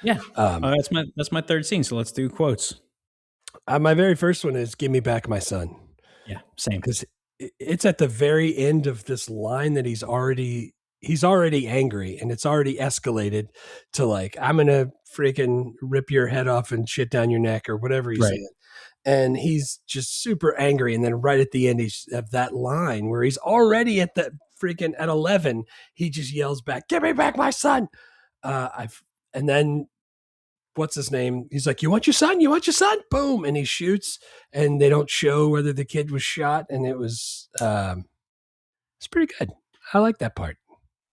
Speaker 1: Yeah. That's my third scene, so let's do quotes.
Speaker 3: My very first one is "Give me back my son."
Speaker 1: Yeah, same.
Speaker 3: Because it's at the very end of this line that he's already angry, and it's already escalated to like, I'm gonna freaking rip your head off and shit down your neck or whatever he's saying. And he's just super angry. And then right at the end of that line where he's already at the freaking at 11, he just yells back, "Give me back my son!" And then. What's his name? He's like, you want your son? Boom. And he shoots, and they don't show whether the kid was shot. And it was, it's pretty good. I like that part.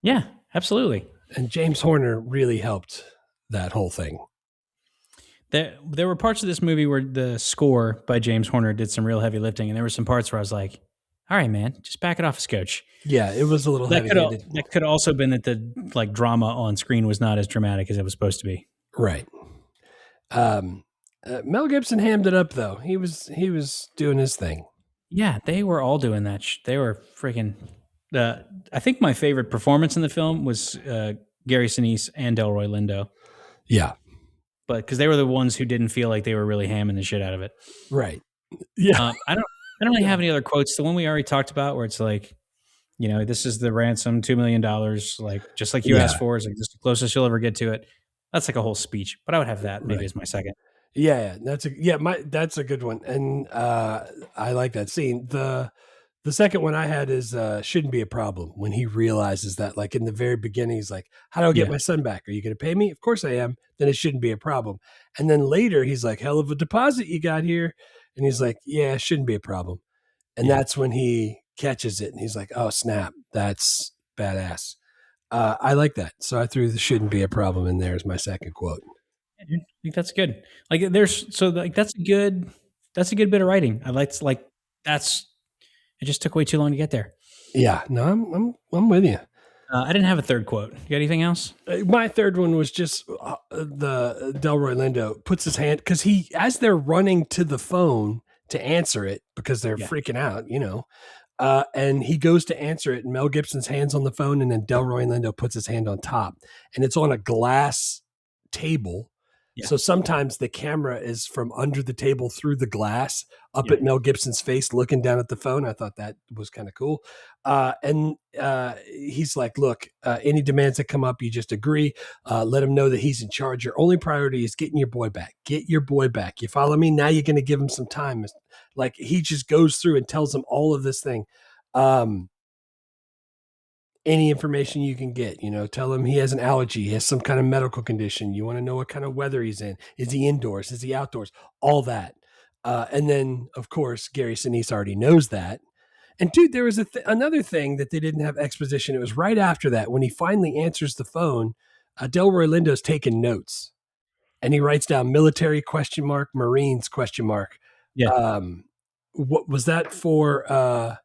Speaker 1: Yeah, absolutely.
Speaker 3: And James Horner really helped that whole thing.
Speaker 1: There were parts of this movie where the score by James Horner did some real heavy lifting. And there were some parts where I was like, all right, man, just back it off a scotch.
Speaker 3: Yeah, it was a little
Speaker 1: That
Speaker 3: heavy-handed.
Speaker 1: could also been that the like drama on screen was not as dramatic as it was supposed to be.
Speaker 3: Right. Mel Gibson hammed it up though. He was doing his thing.
Speaker 1: Yeah, they were all doing that. They were freaking. I think my favorite performance in the film was Gary Sinise and Delroy Lindo.
Speaker 3: Yeah,
Speaker 1: but because they were the ones who didn't feel like they were really hamming the shit out of it.
Speaker 3: right. Yeah,
Speaker 1: I don't really have any other quotes. The one we already talked about, where it's like, this is the ransom, $2 million, like just like you asked for, is like this is the closest you'll ever get to it. That's like a whole speech, but I would have that maybe as my second.
Speaker 3: Yeah, that's a good one, and I like that scene. The second one I had is shouldn't be a problem, when he realizes that, like in the very beginning, he's like, how do I get my son back? Are you going to pay me? Of course I am. Then it shouldn't be a problem. And then later he's like, hell of a deposit you got here. And he's like, yeah, it shouldn't be a problem. And that's when he catches it and he's like, oh snap, that's badass. I like that. So I threw the shouldn't be a problem in there as my second quote.
Speaker 1: I think that's good. Like that's a good bit of writing. It just took way too long to get there.
Speaker 3: Yeah, no, I'm with you.
Speaker 1: I didn't have a third quote. You got anything else?
Speaker 3: My third one was just the Delroy Lindo puts his hand, because as they're running to the phone to answer it, because they're freaking out, and he goes to answer it, and Mel Gibson's hand's on the phone, and then Delroy Lindo puts his hand on top, and it's on a glass table. Yeah. So sometimes the camera is from under the table through the glass up at Mel Gibson's face, looking down at the phone. I thought that was kind of cool. And he's like, look, any demands that come up, you just agree. Let him know that he's in charge. Your only priority is getting your boy back. Get your boy back. You follow me? Now you're going to give him some time. Like he just goes through and tells him all of this thing. Any information you can get, tell him he has an allergy, he has some kind of medical condition. You want to know what kind of weather he's in. Is he indoors? Is he outdoors? All that. And then, of course, Gary Sinise already knows that. And dude, there was another thing that they didn't have exposition. It was right after that when he finally answers the phone. Delroy Lindo's taking notes, and he writes down military ? Marines ?
Speaker 1: Yeah.
Speaker 3: What was that for?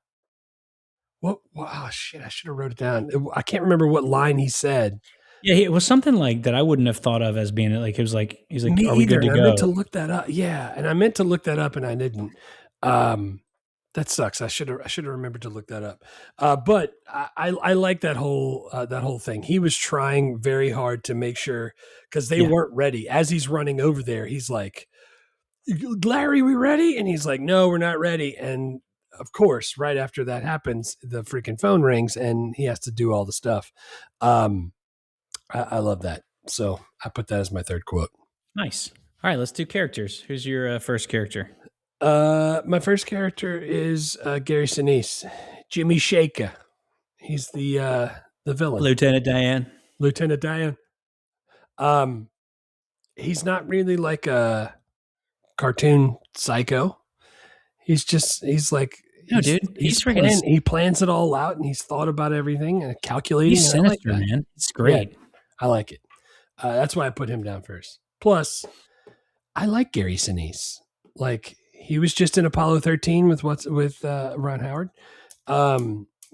Speaker 3: What? Oh shit! I should have wrote it down. I can't remember what line he said.
Speaker 1: Yeah, it was something like that I wouldn't have thought of as being like, it was like, he's like,
Speaker 3: me
Speaker 1: are we
Speaker 3: either,
Speaker 1: good to
Speaker 3: and
Speaker 1: go?
Speaker 3: I meant to look that up. Yeah, and I meant to look that up, and I didn't. That sucks. I should have remembered to look that up. But I like that whole thing. He was trying very hard to make sure, because they weren't ready. As he's running over there, he's like, Larry, we ready? And he's like, no, we're not ready. And of course, right after that happens, the freaking phone rings and he has to do all the stuff. I love that. So I put that as my third quote.
Speaker 1: Nice. All right, let's do characters. Who's your first character?
Speaker 3: My first character is Gary Sinise, Jimmy Shaker. He's the villain.
Speaker 1: Lieutenant Diane.
Speaker 3: He's not really like a cartoon psycho. He's like,
Speaker 1: no, dude.
Speaker 3: He plans it all out, and he's thought about everything and calculating.
Speaker 1: He's sinister, man. It's great.
Speaker 3: Yeah, I like it. That's why I put him down first. Plus, I like Gary Sinise. Like, he was just in Apollo 13 with Ron Howard.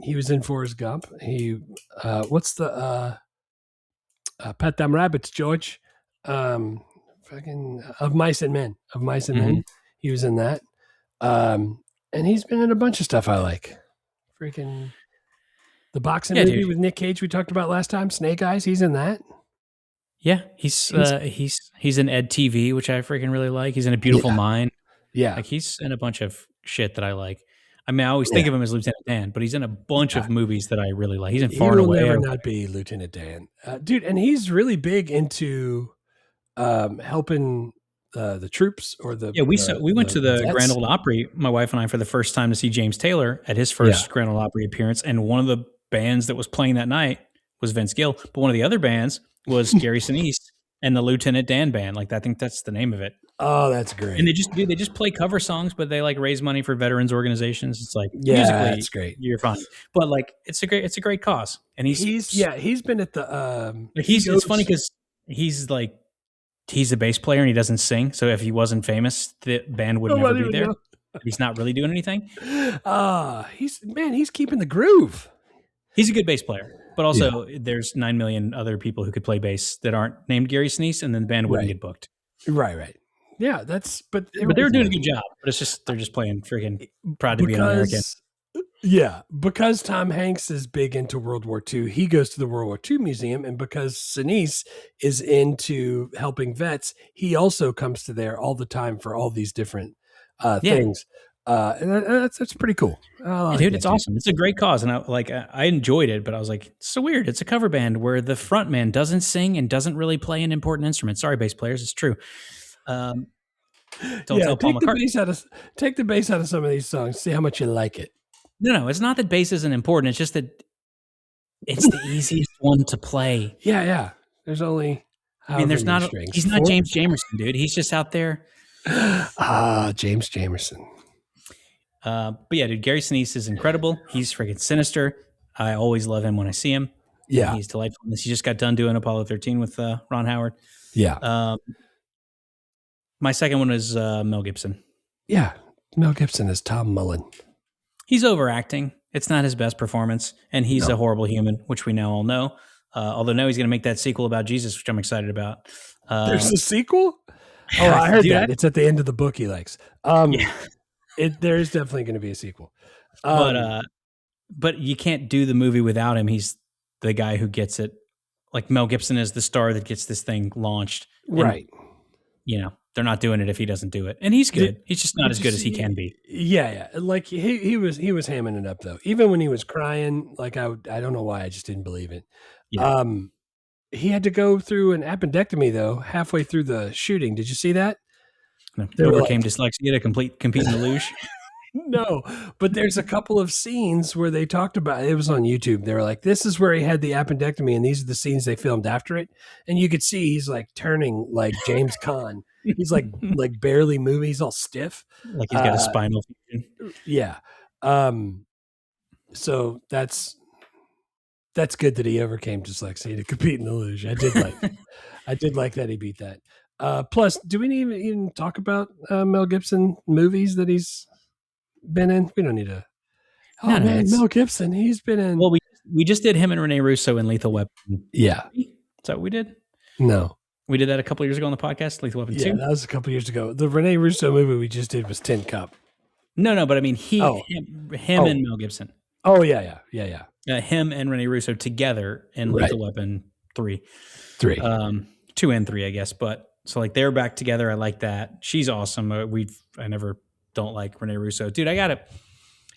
Speaker 3: He was in Forrest Gump. He what's the Pet Them Rabbits, George? Fucking Of Mice and Men. Men. He was in that. And he's been in a bunch of stuff I like. Freaking the boxing movie with Nick Cage we talked about last time, Snake Eyes. He's in that.
Speaker 1: Yeah, he's in Ed TV, which I freaking really like. He's in A Beautiful Mind.
Speaker 3: Yeah,
Speaker 1: like he's in a bunch of shit that I like. I mean, I always think of him as Lieutenant Dan, but he's in a bunch of movies that I really like. He's in Far and Away.
Speaker 3: He will never not be Lieutenant Dan, dude. And he's really big into helping the troops or the
Speaker 1: we went to the Grand Ole Opry, my wife and I, for the first time to see James Taylor at his first Grand Ole Opry appearance, and one of the bands that was playing that night was Vince Gill, but one of the other bands was Gary Sinise and the Lieutenant Dan band. Like, I think that's the name of it.
Speaker 3: Oh, that's great.
Speaker 1: And they just play cover songs, but they like raise money for veterans organizations. It's like,
Speaker 3: musically, that's great.
Speaker 1: You're fine, but like it's a great cause. And he's
Speaker 3: been at the
Speaker 1: it's funny because he's the bass player and he doesn't sing. So if he wasn't famous, the band would never be there. He's not really doing anything.
Speaker 3: He's keeping the groove.
Speaker 1: He's a good bass player, but also there's 9 million other people who could play bass that aren't named Gary Sinise, and then the band wouldn't get booked.
Speaker 3: Right. Yeah, but
Speaker 1: they're doing a good job. But it's just they're just playing friggin' proud to be an American.
Speaker 3: Yeah, because Tom Hanks is big into World War II, he goes to the World War II Museum, and because Sinise is into helping vets, he also comes to there all the time for all these different things. And that's pretty cool.
Speaker 1: Dude, it's awesome. It's a great cause, and I enjoyed it, but I was like, it's so weird. It's a cover band where the front man doesn't sing and doesn't really play an important instrument. Sorry, bass players, it's true. Don't tell Paul McCartney.
Speaker 3: Take the bass out of some of these songs. See how much you like it.
Speaker 1: No, it's not that bass isn't important. It's just that it's the easiest one to play.
Speaker 3: Yeah. There's only.
Speaker 1: There's not. He's not James Jamerson, dude. He's just out there.
Speaker 3: James Jamerson.
Speaker 1: But yeah, dude, Gary Sinise is incredible. He's freaking sinister. I always love him when I see him.
Speaker 3: Yeah,
Speaker 1: he's delightful. He just got done doing Apollo 13 with Ron Howard.
Speaker 3: Yeah.
Speaker 1: My second one is Mel Gibson.
Speaker 3: Yeah, Mel Gibson is Tom Mullen.
Speaker 1: He's overacting. It's not his best performance, and he's a horrible human, which we now all know. Although now he's going to make that sequel about Jesus, which I'm excited about.
Speaker 3: There's a sequel? Oh, I heard that. It's at the end of the book he likes. There is definitely going to be a sequel.
Speaker 1: But you can't do the movie without him. He's the guy who gets it. Like Mel Gibson is the star that gets this thing launched.
Speaker 3: Right.
Speaker 1: And, they're not doing it if he doesn't do it. And he's good. He's just not as good as he can be.
Speaker 3: Yeah. Like he was hamming it up though. Even when he was crying, like I don't know why I just didn't believe it. Yeah. He had to go through an appendectomy though, halfway through the shooting. Did you see that?
Speaker 1: No, overcame dyslexia to compete in the luge.
Speaker 3: No, but there's a couple of scenes where they talked about it. Was on YouTube. They were like, this is where he had the appendectomy, and these are the scenes they filmed after it. And you could see he's like turning like James Caan. He's like barely moving. He's all stiff.
Speaker 1: Like he's got a spinal fusion.
Speaker 3: Yeah. So that's good that he overcame dyslexia to compete in the luge. I did like that he beat that. Plus, do we even talk about Mel Gibson movies that he's been in? We don't need to. Mel Gibson. He's been in.
Speaker 1: Well, we just did him and Rene Russo in Lethal Weapon.
Speaker 3: Yeah.
Speaker 1: Is that what we did?
Speaker 3: No.
Speaker 1: We did that a couple years ago on the podcast, Lethal Weapon 2.
Speaker 3: Yeah, that was a couple years ago. The Rene Russo movie we just did was Tin Cup.
Speaker 1: No, but I mean him and Mel Gibson.
Speaker 3: Oh, yeah.
Speaker 1: Him and Rene Russo together in Lethal Weapon 3. 2 and 3, I guess. But so like they're back together. I like that. She's awesome. I never don't like Rene Russo. Dude, I got it.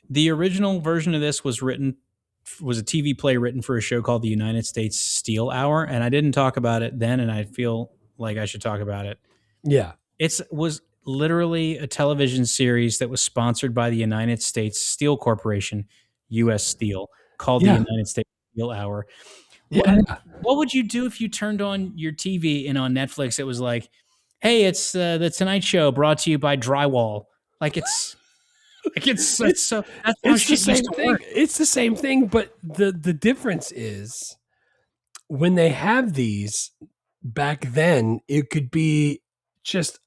Speaker 1: The original version of this was a TV play written for a show called the United States Steel Hour, and I didn't talk about it then, and I feel like I should talk about it.
Speaker 3: Yeah.
Speaker 1: It was literally a television series that was sponsored by the United States Steel Corporation, U.S. Steel, called the United States Steel Hour.
Speaker 3: Yeah.
Speaker 1: What would you do if you turned on your TV and on Netflix it was like, hey, it's the Tonight Show brought to you by Drywall? It's the same
Speaker 3: thing. It's the same thing, but the difference is when they have these back then, it could be just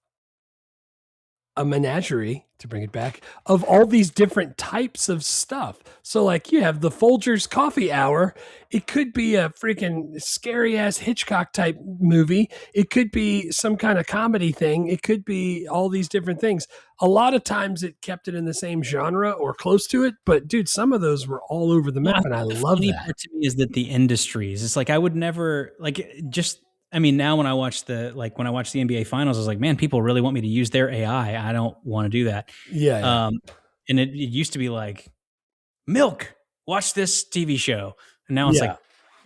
Speaker 3: a menagerie, to bring it back, of all these different types of stuff. So like you have the Folgers Coffee Hour. It could be a freaking scary ass Hitchcock type movie. It could be some kind of comedy thing. It could be all these different things. A lot of times it kept it in the same genre or close to it. But dude, some of those were all over the map, and I love that.
Speaker 1: Part to me is that the industries, it's like I would never now when I watch the NBA finals, I was like, man, people really want me to use their AI. I don't want to do that.
Speaker 3: Yeah.
Speaker 1: And it used to be like, milk, watch this TV show. And now it's like, no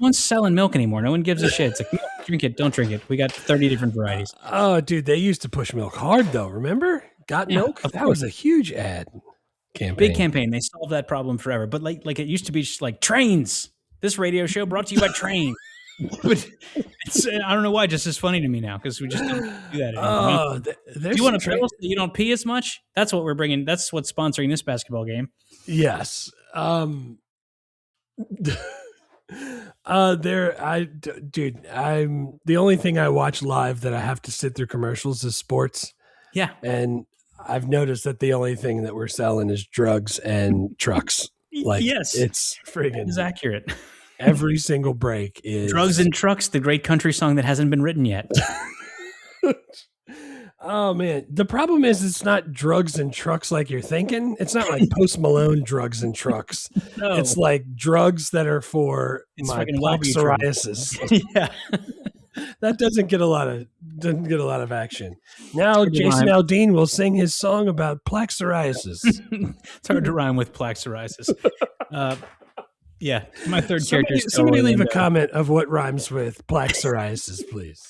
Speaker 1: one's selling milk anymore. No one gives a shit. It's like, drink it, don't drink it. We got 30 different varieties.
Speaker 3: Oh, dude, they used to push milk hard though. Remember? Got milk? That was a huge ad campaign.
Speaker 1: Big campaign. They solved that problem forever. But like it used to be just like trains. This radio show brought to you by Train. But I don't know why. Just as funny to me now because we just don't do that anymore. Do you want to tell us that you don't pee as much? That's what we're bringing. That's what's sponsoring this basketball game.
Speaker 3: Yes. I'm the only thing I watch live that I have to sit through commercials is sports.
Speaker 1: Yeah.
Speaker 3: And I've noticed that the only thing that we're selling is drugs and trucks. Like,
Speaker 1: yes,
Speaker 3: it's friggin'
Speaker 1: is accurate.
Speaker 3: every single break is
Speaker 1: Drugs and Trucks, the great country song that hasn't been written yet.
Speaker 3: Oh man, the problem is it's not drugs and trucks like you're thinking. It's not like Post Malone drugs and trucks.
Speaker 1: No.
Speaker 3: It's like drugs that are for
Speaker 1: It's
Speaker 3: my
Speaker 1: fucking
Speaker 3: plaque
Speaker 1: Wellbutrin.
Speaker 3: psoriasis.
Speaker 1: Yeah.
Speaker 3: That doesn't get a lot of action. Now Jason Aldean will sing his song about plaque psoriasis.
Speaker 1: It's hard to rhyme with plaque psoriasis. Yeah, my third character.
Speaker 3: Somebody leave a comment of what rhymes with plaque psoriasis, please.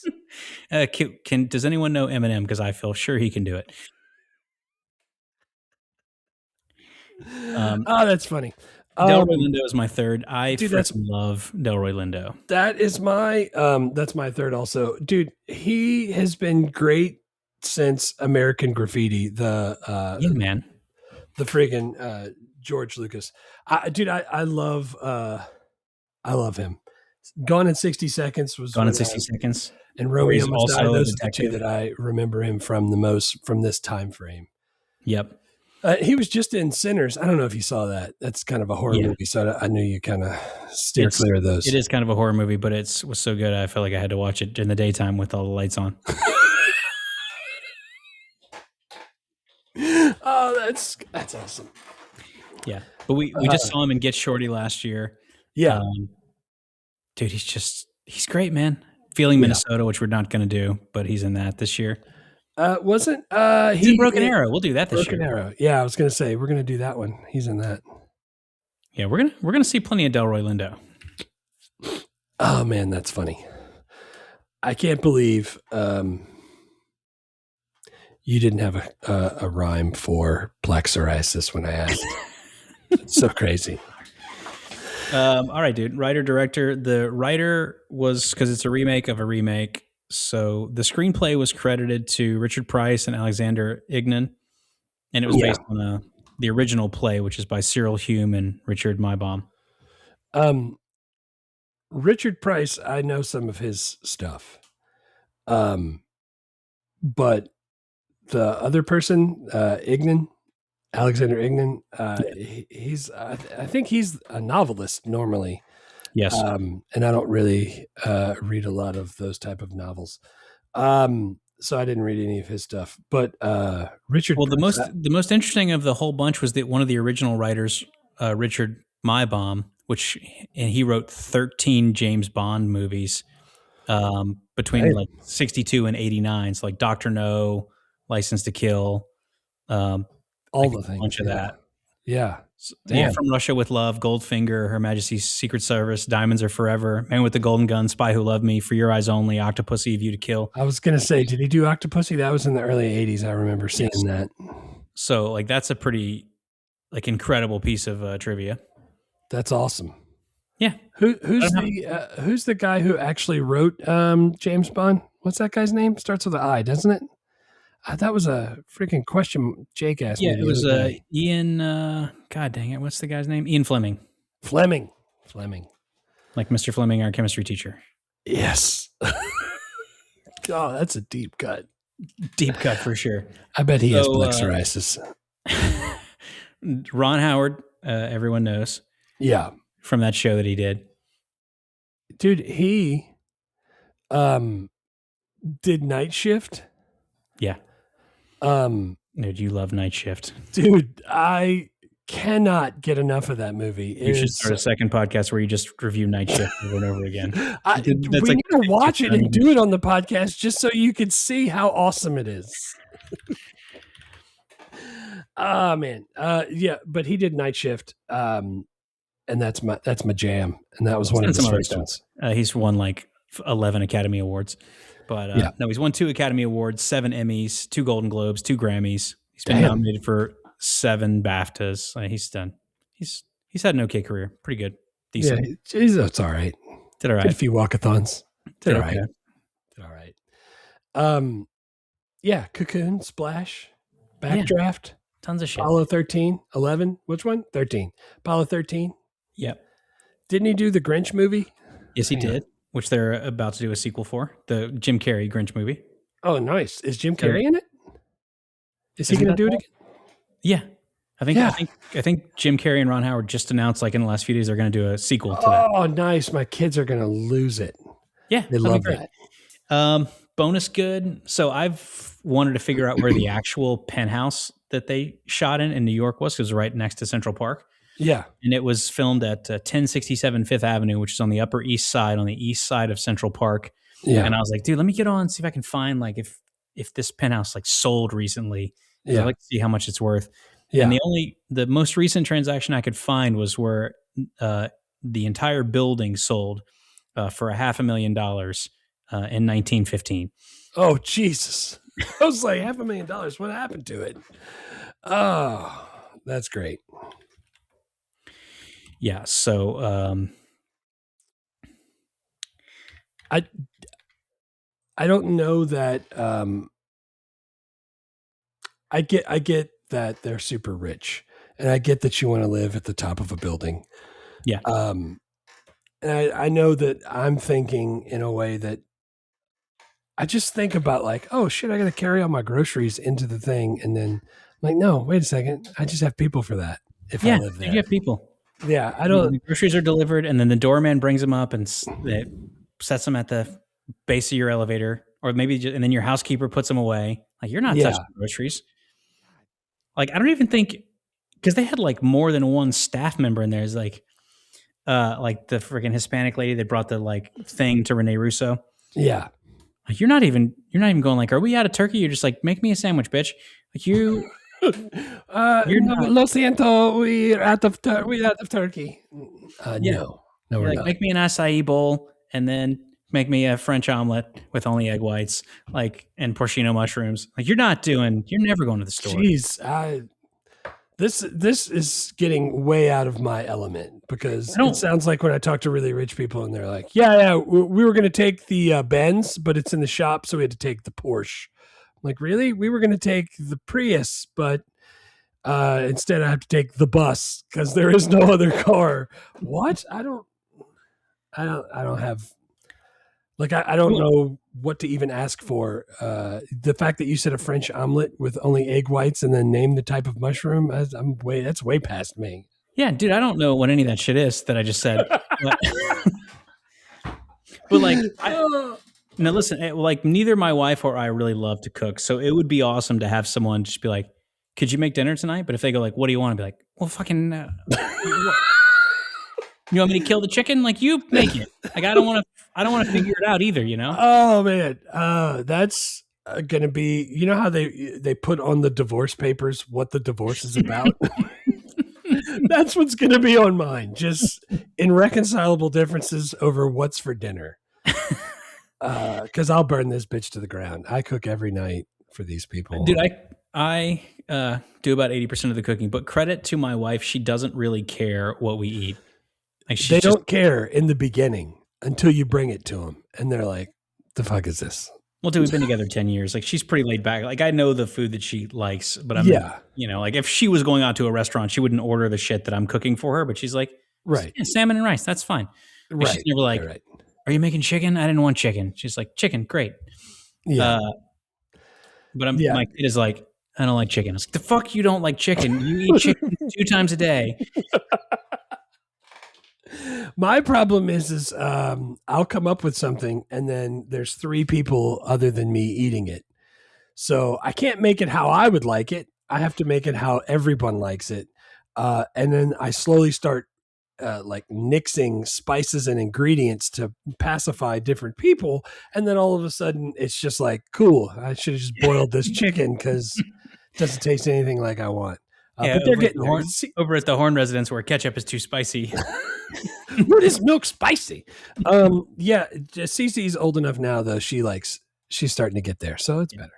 Speaker 1: Does anyone know Eminem? Because I feel sure he can do it.
Speaker 3: Oh, that's funny.
Speaker 1: Delroy Lindo is my third. I
Speaker 3: Dude,
Speaker 1: love Delroy Lindo.
Speaker 3: That is that's my third also. Dude, he has been great since American Graffiti, the friggin' George Lucas. I love him. Gone in 60 Seconds was
Speaker 1: Gone in 60 Seconds.
Speaker 3: And Romeo Must Die.
Speaker 1: Also
Speaker 3: Those are the two that I remember him from the most from this time frame.
Speaker 1: Yep.
Speaker 3: He was just in Sinners. I don't know if you saw that. That's kind of a horror movie, so I knew you kind of steer clear of those.
Speaker 1: It is kind of a horror movie, but it was so good I felt like I had to watch it in the daytime with all the lights on.
Speaker 3: Oh, that's awesome.
Speaker 1: Yeah, but we just saw him in Get Shorty last year.
Speaker 3: Yeah,
Speaker 1: dude, he's great, man. Feeling Minnesota, which we're not going to do, but he's in that this year.
Speaker 3: Wasn't
Speaker 1: he's in Broken Arrow? We'll do that this year.
Speaker 3: Broken Arrow. Yeah, I was going to say we're going to do that one. He's in that.
Speaker 1: Yeah, we're gonna see plenty of Delroy Lindo.
Speaker 3: Oh man, that's funny. I can't believe you didn't have a rhyme for plaque psoriasis when I asked. It's so crazy.
Speaker 1: All right, dude. Writer, director. The writer was, because it's a remake of a remake, so the screenplay was credited to Richard Price and Alexander Ignan, and it was based on the original play, which is by Cyril Hume and Richard Maibaum.
Speaker 3: Richard Price, I know some of his stuff, but the other person, Alexander Ignan, I think he's a novelist normally.
Speaker 1: Yes.
Speaker 3: And I don't really read a lot of those type of novels. So I didn't read any of his stuff. But Richard.
Speaker 1: Well, the most interesting of the whole bunch was that one of the original writers, Richard Maibaum, and he wrote 13 James Bond movies between like 62 and 89. So like Dr. No, License to Kill,
Speaker 3: all the things.
Speaker 1: A bunch of that.
Speaker 3: Yeah.
Speaker 1: Yeah, From Russia with Love, Goldfinger, Her Majesty's Secret Service, Diamonds Are Forever, Man with the Golden Gun, Spy Who Loved Me, For Your Eyes Only, Octopussy, View to Kill.
Speaker 3: I was going to say, did he do Octopussy? That was in the early 80s. I remember seeing that.
Speaker 1: So like that's a pretty incredible piece of trivia.
Speaker 3: That's awesome.
Speaker 1: Yeah.
Speaker 3: Who's the guy who actually wrote James Bond? What's that guy's name? Starts with an I, doesn't it? That was a freaking question Jake asked me.
Speaker 1: Yeah, it was Ian. God dang it, what's the guy's name? Ian Fleming.
Speaker 3: Fleming.
Speaker 1: Like Mr. Fleming, our chemistry teacher.
Speaker 3: Yes. Oh, that's a deep cut.
Speaker 1: Deep cut for sure.
Speaker 3: I bet he has plaque psoriasis.
Speaker 1: Ron Howard, everyone knows.
Speaker 3: Yeah.
Speaker 1: From that show that he did.
Speaker 3: Dude, he did Night Shift.
Speaker 1: Yeah. Dude, you love Night Shift.
Speaker 3: Dude, I cannot get enough of that movie.
Speaker 1: You should start a second podcast where you just review Night Shift over and over again.
Speaker 3: We need to watch it and do it on the podcast just so you can see how awesome it is. Oh man. Yeah, but he did Night Shift. And that's my jam. And that was one of his first ones.
Speaker 1: He's won like 11 Academy Awards. But no, he's won 2 Academy Awards, 7 Emmys, 2 Golden Globes, 2 Grammys. He's been nominated for 7 BAFTAs. He's done. He's had an okay career. Pretty good. Decent.
Speaker 3: Yeah, it's all right.
Speaker 1: Did all right.
Speaker 3: Did a few walkathons. Did all right.
Speaker 1: Okay.
Speaker 3: Did all right. Yeah, Cocoon, Splash, Backdraft.
Speaker 1: Tons of shit.
Speaker 3: Apollo 13, 11. Which one? 13. Apollo 13.
Speaker 1: Yep.
Speaker 3: Didn't he do the Grinch movie?
Speaker 1: Yes, he did. Which they're about to do a sequel for, the Jim Carrey Grinch movie.
Speaker 3: Oh, nice. Is Jim Carrey in it? Is he
Speaker 1: Isn't
Speaker 3: going to
Speaker 1: that
Speaker 3: do it
Speaker 1: that?
Speaker 3: again?
Speaker 1: Yeah.
Speaker 3: Yeah.
Speaker 1: I think Jim Carrey and Ron Howard just announced like in the last few days they're going to do a sequel to that.
Speaker 3: Oh, nice. My kids are going to lose it.
Speaker 1: Yeah,
Speaker 3: They
Speaker 1: that'd be
Speaker 3: love
Speaker 1: great.
Speaker 3: that.
Speaker 1: Bonus good. So I've wanted to figure out where the actual penthouse that they shot in New York was, because it was right next to Central Park.
Speaker 3: Yeah.
Speaker 1: And it was filmed at 1067 Fifth Avenue, which is on the Upper East Side, on the east side of Central Park.
Speaker 3: Yeah.
Speaker 1: And I was like, dude, let me get on, see if I can find like if this penthouse like sold recently. I'd like to see how much it's worth.
Speaker 3: Yeah.
Speaker 1: And the most recent transaction I could find was where the entire building sold for $500,000 in 1915.
Speaker 3: Oh, Jesus. I was like, $500,000. What happened to it? Oh, that's great.
Speaker 1: Yeah. So
Speaker 3: I don't know that I get that they're super rich, and I get that you want to live at the top of a building.
Speaker 1: Yeah.
Speaker 3: And I know that I'm thinking in a way that I just think about like, oh shit, I got to carry all my groceries into the thing, and then I'm like, no, wait a second, I just have people for that. If I live there,
Speaker 1: you have people.
Speaker 3: Yeah, I don't.
Speaker 1: The groceries are delivered, and then the doorman brings them up and sets them at the base of your elevator, or maybe and then your housekeeper puts them away. Like, you're not touching groceries. Like, I don't even think, because they had like more than one staff member in there. Is like the freaking Hispanic lady that brought the like thing to Rene Russo.
Speaker 3: Yeah.
Speaker 1: Like, you're not even going like, are we out of turkey? You're just like, make me a sandwich, bitch. Like, you're
Speaker 3: no, lo siento, we're out of turkey. No, we're
Speaker 1: like,
Speaker 3: not.
Speaker 1: make me an acai bowl, and then make me a French omelet with only egg whites, like, and porcino mushrooms. Like, you're never going to the store.
Speaker 3: Jeez, this is getting way out of my element, because it sounds like when I talk to really rich people and they're like, yeah, we were going to take the Benz, but it's in the shop, so we had to take the Porsche. I'm like, really? We were going to take the Prius, but instead I have to take the bus because there is no other car. What? I don't have, like, I don't know what to even ask for. The fact that you said a French omelet with only egg whites and then name the type of mushroom, that's way past me.
Speaker 1: Yeah, dude, I don't know what any of that shit is that I just said. But like, now listen, like, neither my wife or I really love to cook, so it would be awesome to have someone just be like, could you make dinner tonight? But if they go like, what do you want? I'd be like, well, fucking, you want me to kill the chicken? Like, you make it. Like, I don't want to figure it out either, you know?
Speaker 3: Oh man. That's going to be, you know how they put on the divorce papers what the divorce is about? That's what's going to be on mine. Just irreconcilable differences over what's for dinner. Because I'll burn this bitch to the ground. I cook every night for these people.
Speaker 1: Dude, I do about 80% of the cooking, but credit to my wife, she doesn't really care what we eat. Like,
Speaker 3: they don't care in the beginning until you bring it to them, and they're like, "The fuck is this?"
Speaker 1: Well, dude, we've been together 10 years. Like, she's pretty laid back. Like, I know the food that she likes, but you know, like, if she was going out to a restaurant, she wouldn't order the shit that I'm cooking for her. But she's like,
Speaker 3: right,
Speaker 1: yeah, salmon and rice, that's fine. Right. She's never like, right. Are you making chicken? I didn't want chicken. She's like, chicken, great. Yeah. But my kid is like, I don't like chicken. I was like, the fuck you don't like chicken? You eat chicken 2 times a day.
Speaker 3: My problem is I'll come up with something and then there's 3 people other than me eating it. So I can't make it how I would like it. I have to make it how everyone likes it. And then I slowly start like mixing spices and ingredients to pacify different people. And then all of a sudden it's just like, cool, I should have just boiled this chicken because it doesn't taste anything like I want. But they're getting
Speaker 1: over at the Horn residence where ketchup is too spicy.
Speaker 3: What is milk spicy? Yeah, Cece's old enough now though. She's starting to get there, so it's better.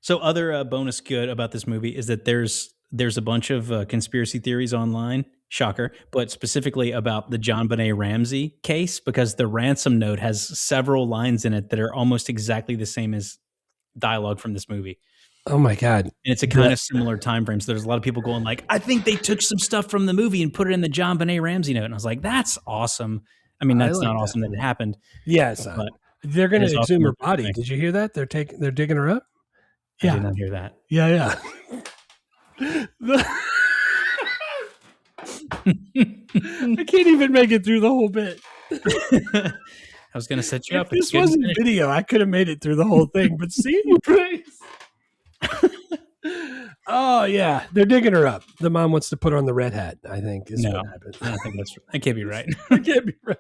Speaker 1: So other bonus good about this movie is that there's a bunch of conspiracy theories online. Shocker, but specifically about the JonBenet Ramsey case, because the ransom note has several lines in it that are almost exactly the same as dialogue from this movie.
Speaker 3: Oh my God.
Speaker 1: And it's a kind of similar time frame. So there's a lot of people going like, I think they took some stuff from the movie and put it in the JonBenet Ramsey note. And I was like, that's awesome. I mean, that's not awesome that it happened.
Speaker 3: Yeah, it's not. They're going to exhume her body. Did you hear that? They're digging her up.
Speaker 1: I did not hear that.
Speaker 3: Yeah. I can't even make it through the whole bit.
Speaker 1: I was going to set you
Speaker 3: If
Speaker 1: up.
Speaker 3: this wasn't video, I could have made it through the whole thing. But see, oh yeah, they're digging her up. The mom wants to put on the red hat. I think is what happened.
Speaker 1: I don't think that can't be right.
Speaker 3: It can't be right.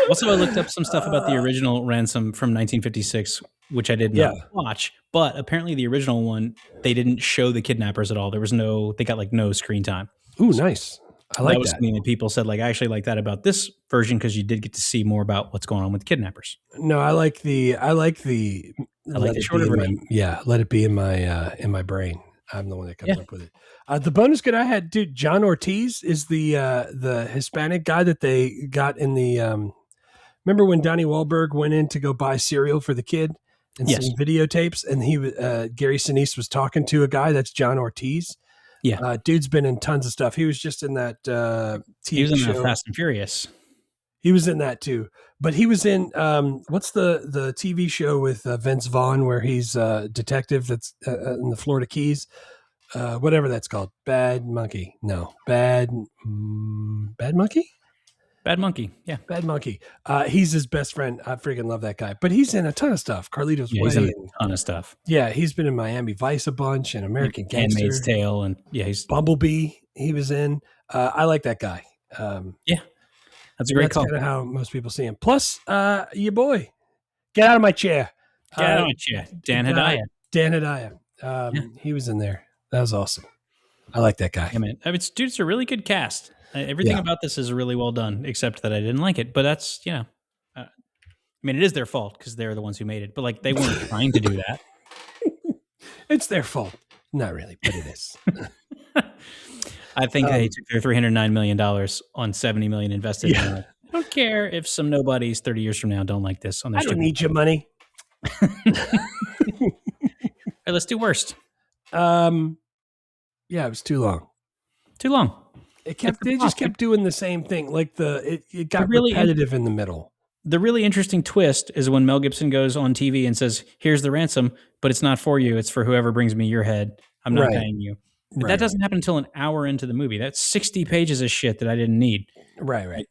Speaker 1: Also, I looked up some stuff about the original Ransom from 1956, which I did not watch. But apparently, the original one, they didn't show the kidnappers at all. They got like no screen time.
Speaker 3: Ooh, nice. I like that.
Speaker 1: That was something that people said, like, I actually like that about this version because you did get to see more about what's going on with the kidnappers.
Speaker 3: No, I like the
Speaker 1: shorter version.
Speaker 3: Let it be in my brain. I'm the one that comes up with it. The bonus good I had, dude, John Ortiz is the Hispanic guy that they got in the remember when Donnie Wahlberg went in to go buy cereal for the kid and some videotapes, and Gary Sinise was talking to a guy that's John Ortiz. Yeah. Dude's been in tons of stuff. He was just in that TV
Speaker 1: He was in
Speaker 3: show.
Speaker 1: that Fast and Furious.
Speaker 3: He was in that too. But he was in what's the TV show with Vince Vaughn where he's a detective that's in the Florida Keys? Whatever that's called. Bad Monkey. No. Bad Monkey?
Speaker 1: Bad Monkey. Yeah.
Speaker 3: Bad Monkey. He's his best friend. I freaking love that guy. But he's in a ton of stuff. Carlito's Way.
Speaker 1: He's in a ton of stuff.
Speaker 3: Yeah, he's been in Miami Vice a bunch and American Gangster.
Speaker 1: Handmaid's Tale. And he's
Speaker 3: Bumblebee he was in. I like that guy.
Speaker 1: That's a great call.
Speaker 3: That's kind of how most people see him. Plus, your boy. Get out of my chair.
Speaker 1: Get out of my chair. Dan Hedaya.
Speaker 3: Dan Hedaya. He was in there. That was awesome. I like that guy.
Speaker 1: Yeah, man. I mean, dude, it's a really good cast. Everything about this is really well done, except that I didn't like it. But that's, I mean, it is their fault because they're the ones who made it. But like, they weren't trying to do that.
Speaker 3: It's their fault. Not really, but it is.
Speaker 1: I think they took their $309 million on $70 million invested. In it. I don't care if some nobodies 30 years from now don't like this.
Speaker 3: I don't need your money.
Speaker 1: All right, let's do worst.
Speaker 3: Yeah, it was too long.
Speaker 1: Too long.
Speaker 3: They just kept doing the same thing. Like it got really repetitive in the middle.
Speaker 1: The really interesting twist is when Mel Gibson goes on TV and says, "Here's the ransom, but it's not for you. It's for whoever brings me your head. I'm not paying you." But that doesn't happen until an hour into the movie. That's 60 pages of shit that I didn't need.
Speaker 3: Right.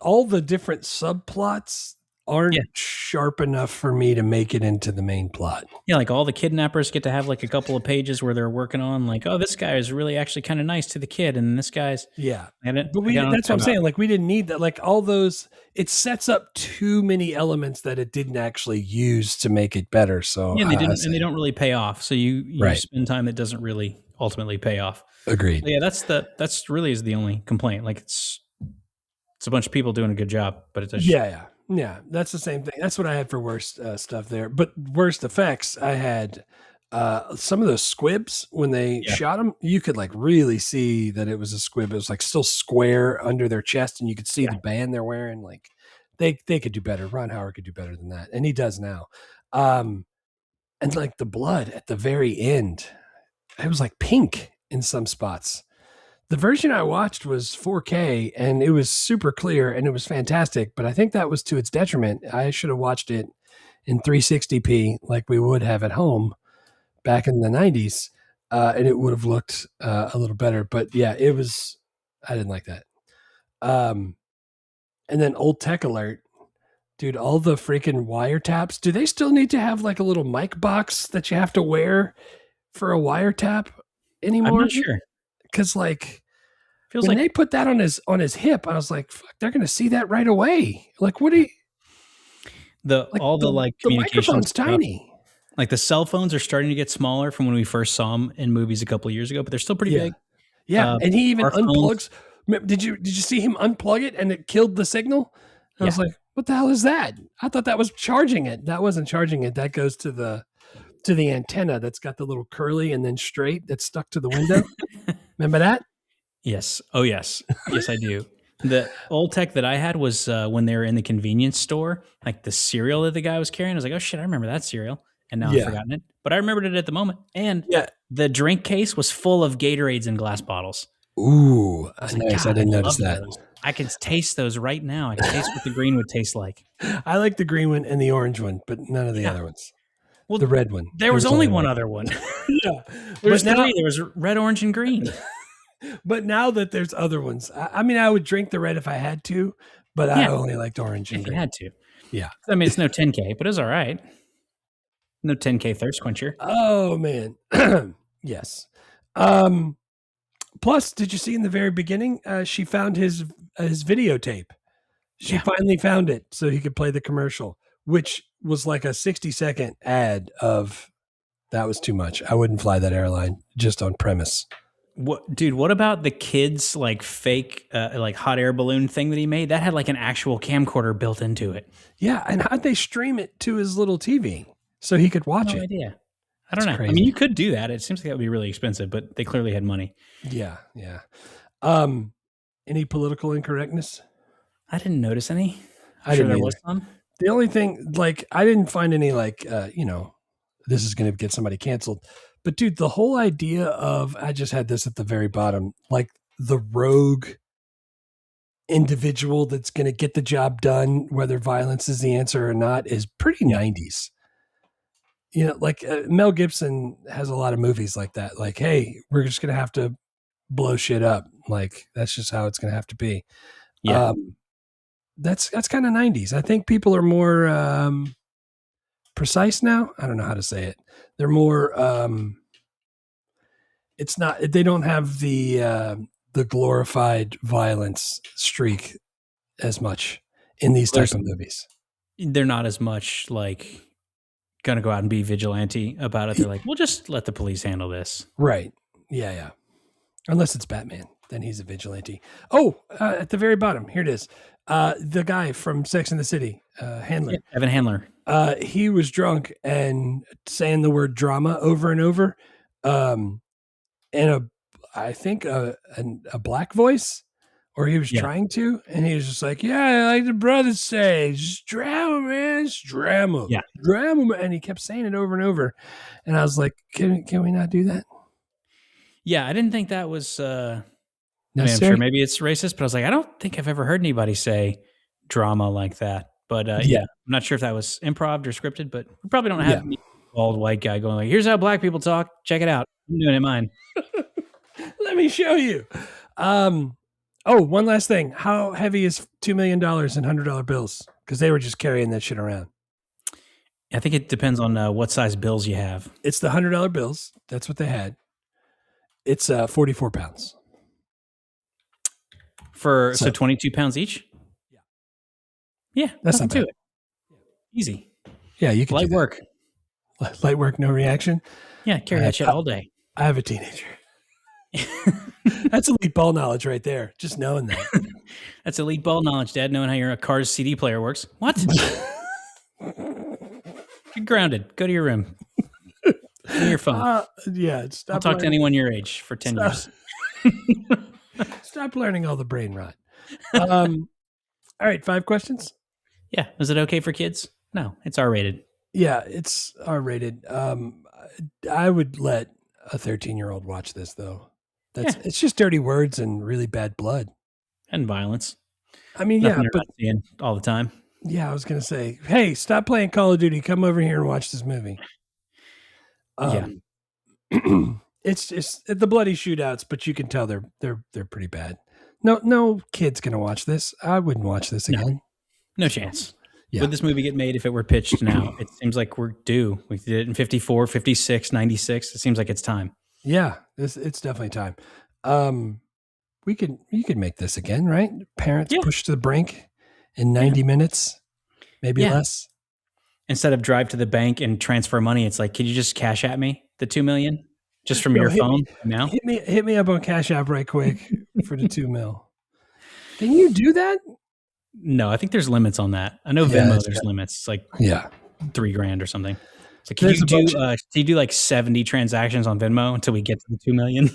Speaker 3: All the different subplots aren't sharp enough for me to make it into the main plot.
Speaker 1: Yeah, like all the kidnappers get to have like a couple of pages where they're working on like, oh, this guy is really actually kind of nice to the kid, and this guy's
Speaker 3: but that's what I'm saying. Like we didn't need that. Like all those, it sets up too many elements that it didn't actually use to make it better. So
Speaker 1: they didn't, and they don't really pay off. So you spend time that doesn't really ultimately pay off.
Speaker 3: Agreed.
Speaker 1: So that's really is the only complaint. Like it's a bunch of people doing a good job, but it does.
Speaker 3: Yeah, that's the same thing. That's what I had for worst stuff there. But worst effects, I had some of those squibs when they shot them. You could like really see that it was a squib. It was like still square under their chest, and you could see the band they're wearing. Like they could do better. Ron Howard could do better than that, and he does now. And like the blood at the very end, it was like pink in some spots. The version I watched was 4K and it was super clear and it was fantastic, but I think that was to its detriment. I should have watched it in 360p like we would have at home back in the 90s, and it would have looked a little better. But yeah, I didn't like that. And then Old Tech Alert, dude, all the freaking wiretaps, do they still need to have like a little mic box that you have to wear for a wiretap anymore?
Speaker 1: I'm not sure.
Speaker 3: Because like when they put that on his hip, I was like, "Fuck, they're going to see that right away." Like, what do you?
Speaker 1: The
Speaker 3: microphone's tiny.
Speaker 1: Like the cell phones are starting to get smaller from when we first saw them in movies a couple of years ago, but they're still pretty big.
Speaker 3: Yeah, and he even unplugs. Did you see him unplug it and it killed the signal? I was like, "What the hell is that?" I thought that was charging it. That wasn't charging it. That goes to the antenna that's got the little curly and then straight that's stuck to the window. Remember that?
Speaker 1: Yes. Oh, yes. Yes, I do. The old tech that I had was when they were in the convenience store, like the cereal that the guy was carrying. I was like, oh shit, I remember that cereal. And now I've forgotten it. But I remembered it at the moment. And the drink case was full of Gatorades and glass bottles.
Speaker 3: Ooh, nice. I didn't notice that.
Speaker 1: Those. I can taste those right now. I can taste what the green would taste like.
Speaker 3: I like the green one and the orange one, but none of the other ones.
Speaker 1: Well,
Speaker 3: the red one.
Speaker 1: There was only one other one.
Speaker 3: Yeah.
Speaker 1: There was three. There was red, orange, and green.
Speaker 3: But now that there's other ones, I mean, I would drink the red if I had to, but I only liked orange and
Speaker 1: if
Speaker 3: green.
Speaker 1: you had to.
Speaker 3: Yeah.
Speaker 1: I mean, it's no 10K, but it was all right. No 10K thirst quencher.
Speaker 3: Oh, man. Yes. Plus, did you see in the very beginning, she found his videotape. She finally found it so he could play the commercial, which was like a 60-second ad of that was too much. I wouldn't fly that airline just on premise.
Speaker 1: What, dude? What about the kids like fake like hot air balloon thing that he made? That had like an actual camcorder built into it.
Speaker 3: Yeah, and how'd they stream it to his little TV so he could watch it?
Speaker 1: No idea. I don't know.
Speaker 3: Crazy.
Speaker 1: I mean, you could do that. It seems like that would be really expensive, but they clearly had money.
Speaker 3: Yeah. Any political incorrectness?
Speaker 1: I didn't notice any.
Speaker 3: I didn't
Speaker 1: there
Speaker 3: either.
Speaker 1: was some.
Speaker 3: The only thing, like, I didn't find any, like, this is going to get somebody canceled. But, dude, the whole idea of, I just had this at the very bottom, like the rogue individual that's going to get the job done, whether violence is the answer or not, is pretty 90s. You know, like Mel Gibson has a lot of movies like that. Like, hey, we're just going to have to blow shit up. Like, that's just how it's going to have to be.
Speaker 1: Yeah.
Speaker 3: That's kind of 90s. I think people are more precise now. I don't know how to say it. They're more it's not, they don't have the glorified violence streak as much in these types of movies.
Speaker 1: They're not as much like gonna go out and be vigilante about it. They're like, we'll just let the police handle this.
Speaker 3: Right. Yeah. Unless it's Batman, then he's a vigilante. Oh, at the very bottom, here it is. The guy from Sex and the City, Handler.
Speaker 1: Yeah, Evan Handler.
Speaker 3: He was drunk and saying the word drama over and over. And I think a black voice, or he was trying to, and he was just like, yeah, like the brothers say, just drama, man, it's drama.
Speaker 1: Yeah.
Speaker 3: Drama. And he kept saying it over and over. And I was like, can we not do that?
Speaker 1: Yeah, I didn't think that was I mean, I'm
Speaker 3: Necessary?
Speaker 1: sure maybe it's racist, but I was like, I don't think I've ever heard anybody say drama like that. But I'm not sure if that was improv or scripted, but we probably don't have a bald white guy going like, here's how black people talk. Check it out. I'm doing it mine.
Speaker 3: Let me show you. One last thing. How heavy is $2 million in $100 bills? Because they were just carrying that shit around.
Speaker 1: I think it depends on what size bills you have.
Speaker 3: It's the $100 bills. That's what they had. It's 44 pounds.
Speaker 1: So 22 pounds each? Yeah,
Speaker 3: that's not bad.
Speaker 1: it. Easy.
Speaker 3: Yeah, you can
Speaker 1: light work.
Speaker 3: Light work, no reaction.
Speaker 1: Yeah, carry that shit all day.
Speaker 3: I have a teenager. That's elite ball knowledge right there. Just knowing that.
Speaker 1: That's elite ball knowledge, Dad, knowing how your car's CD player works. What? You're grounded. Go to your room. Give me your phone.
Speaker 3: Stop.
Speaker 1: I'll talk to anyone your age for 10 years.
Speaker 3: Stop learning all the brain rot. All right, 5 questions.
Speaker 1: Yeah. Is it okay for kids? No, it's R-rated.
Speaker 3: Yeah, it's R-rated. I would let a 13-year-old watch this, though. It's just dirty words and really bad blood.
Speaker 1: And violence.
Speaker 3: I mean,
Speaker 1: Nothing you're not seeing all the time.
Speaker 3: Yeah, I was going to say, hey, stop playing Call of Duty. Come over here and watch this movie. It's just the bloody shootouts, but you can tell they're pretty bad. No kid's going to watch this. I wouldn't watch this again.
Speaker 1: No chance.
Speaker 3: Yeah.
Speaker 1: Would this movie get made if it were pitched now? It seems like we're due. We did it in 54, 56, 96. It seems like it's time.
Speaker 3: Yeah, it's definitely time. You could make this again, right? Parents push to the brink in 90 minutes, maybe less.
Speaker 1: Instead of drive to the bank and transfer money, it's like, could you just cash at me the $2 million just from your phone now?
Speaker 3: Hit me up on Cash App right quick for the $2 million. Can you do that?
Speaker 1: No, I think there's limits on that. I know Venmo, there's limits. It's like $3,000 or something. So can you do like 70 transactions on Venmo until we get to the 2 million?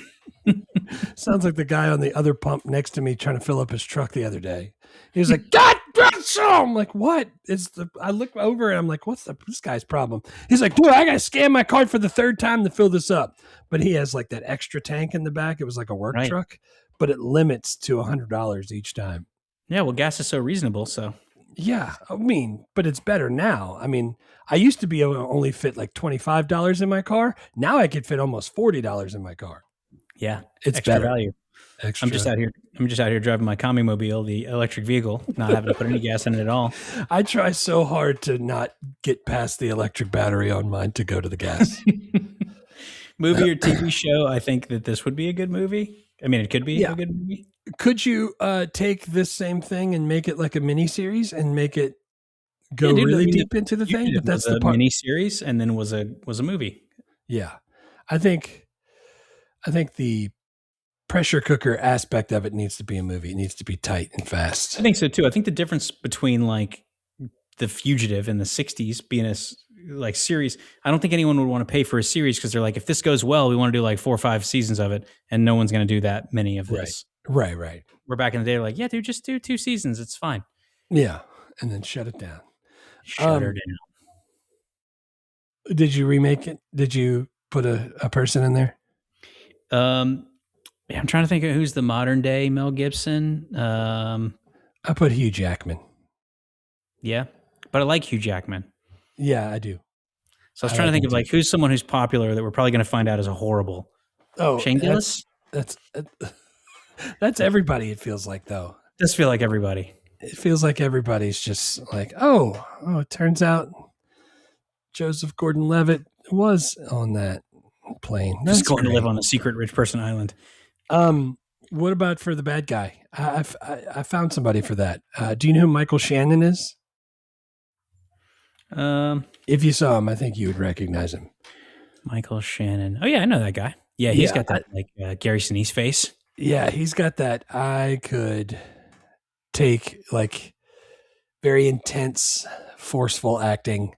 Speaker 3: Sounds like the guy on the other pump next to me trying to fill up his truck the other day. He was like, God, I'm like, what? I look over and I'm like, what's this guy's problem? He's like, dude, I got to scan my card for the 3rd time to fill this up. But he has like that extra tank in the back. It was like a work truck, but it limits to $100 each time.
Speaker 1: Yeah, well, gas is so reasonable. So
Speaker 3: Yeah, I mean, but it's better now. I mean, I used to be able to only fit like $25 in my car. Now I could fit almost $40 in my car.
Speaker 1: Yeah,
Speaker 3: It's
Speaker 1: extra
Speaker 3: better.
Speaker 1: value.
Speaker 3: Extra.
Speaker 1: I'm just out here driving my commie mobile, the electric vehicle, not having to put any gas in it at all.
Speaker 3: I try so hard to not get past the electric battery on mine to go to the gas.
Speaker 1: Movie or TV show, I think that this would be a good movie. I mean, it could be a good movie.
Speaker 3: Could you take this same thing and make it like a mini series and make it go really deep into the thing?
Speaker 1: But that's the part. Mini series, and then was a movie.
Speaker 3: Yeah, I think the pressure cooker aspect of it needs to be a movie. It needs to be tight and fast.
Speaker 1: I think so too. I think the difference between like The Fugitive in the '60s being a like series, I don't think anyone would want to pay for a series because they're like, if this goes well, we want to do like 4 or 5 seasons of it, and no one's going to do that many of this.
Speaker 3: Right.
Speaker 1: We're back in the day, like, yeah, dude, just do 2 seasons. It's fine.
Speaker 3: Yeah, and then shut it down.
Speaker 1: Shut her down.
Speaker 3: Did you remake it? Did you put a person in there?
Speaker 1: Yeah, I'm trying to think of who's the modern day Mel Gibson.
Speaker 3: I put Hugh Jackman.
Speaker 1: Yeah, but I like Hugh Jackman.
Speaker 3: Yeah, I do.
Speaker 1: So I was trying to think of like who's someone who's popular that we're probably going to find out is a horrible.
Speaker 3: Oh,
Speaker 1: Shane Gillis.
Speaker 3: That's everybody. It feels like though.
Speaker 1: It does feel like everybody.
Speaker 3: It feels like everybody's just like, oh, it turns out Joseph Gordon-Levitt was on that plane.
Speaker 1: That's just going to live on a secret rich person island.
Speaker 3: What about for the bad guy? I found somebody for that. Do you know who Michael Shannon is? If you saw him, I think you would recognize him.
Speaker 1: Michael Shannon. Oh yeah, I know that guy. Yeah, he's got that like Gary Sinise face.
Speaker 3: Yeah, he's got that. I could take like very intense, forceful acting.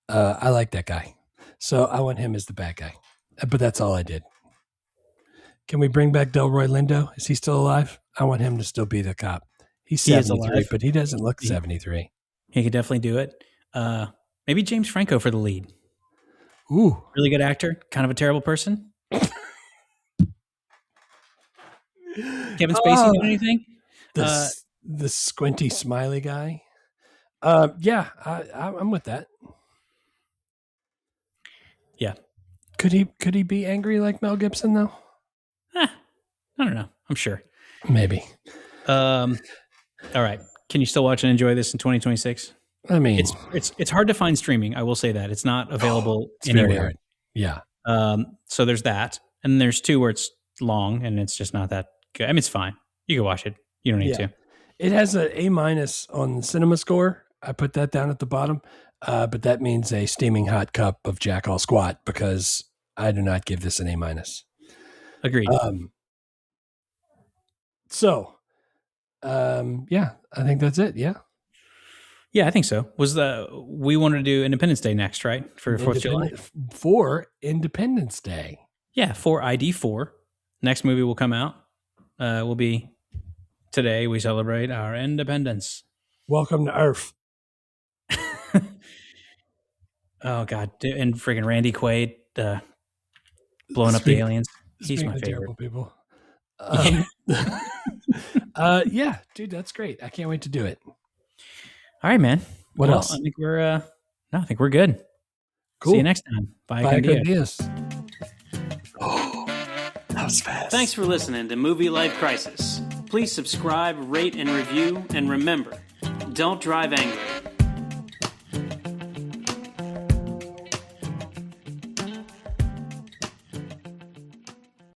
Speaker 3: I like that guy. So I want him as the bad guy. But that's all I did. Can we bring back Delroy Lindo? Is he still alive? I want him to still be the cop. He's 73, but he doesn't look 73.
Speaker 1: He could definitely do it. Maybe James Franco for the lead.
Speaker 3: Ooh.
Speaker 1: Really good actor. Kind of a terrible person. Kevin Spacey do anything?
Speaker 3: The squinty smiley guy. Yeah, I'm with that.
Speaker 1: Yeah.
Speaker 3: Could he be angry like Mel Gibson though?
Speaker 1: I don't know. I'm sure.
Speaker 3: Maybe.
Speaker 1: All right. Can you still watch and enjoy this in 2026?
Speaker 3: I mean,
Speaker 1: it's hard to find streaming. I will say that it's not available anywhere.
Speaker 3: Yeah.
Speaker 1: So there's that, and there's 2 where it's long and it's just not that good. I mean, it's fine. You can watch it. You don't need to.
Speaker 3: It has an A- on the cinema score. I put that down at the bottom, but that means a steaming hot cup of Jack All Squat because I do not give this an A-.
Speaker 1: Agreed.
Speaker 3: Yeah, I think that's it. Yeah.
Speaker 1: Yeah, I think so. We wanted to do Independence Day next, right? For 4th of July?
Speaker 3: For Independence Day.
Speaker 1: Yeah, for ID4. Next movie will come out. Will be today we celebrate our independence.
Speaker 3: Welcome to Earth.
Speaker 1: Oh, God. And freaking Randy Quaid blowing up the aliens. He's my favorite.
Speaker 3: People. Yeah, dude, that's great. I can't wait to do it.
Speaker 1: All right, man.
Speaker 3: What else?
Speaker 1: I think we're good.
Speaker 3: Cool.
Speaker 1: See you next time. Bye.
Speaker 3: Good ideas. Oh, that was fast.
Speaker 2: Thanks for listening to Movie Life Crisis. Please subscribe, rate, and review. And remember, don't drive angry.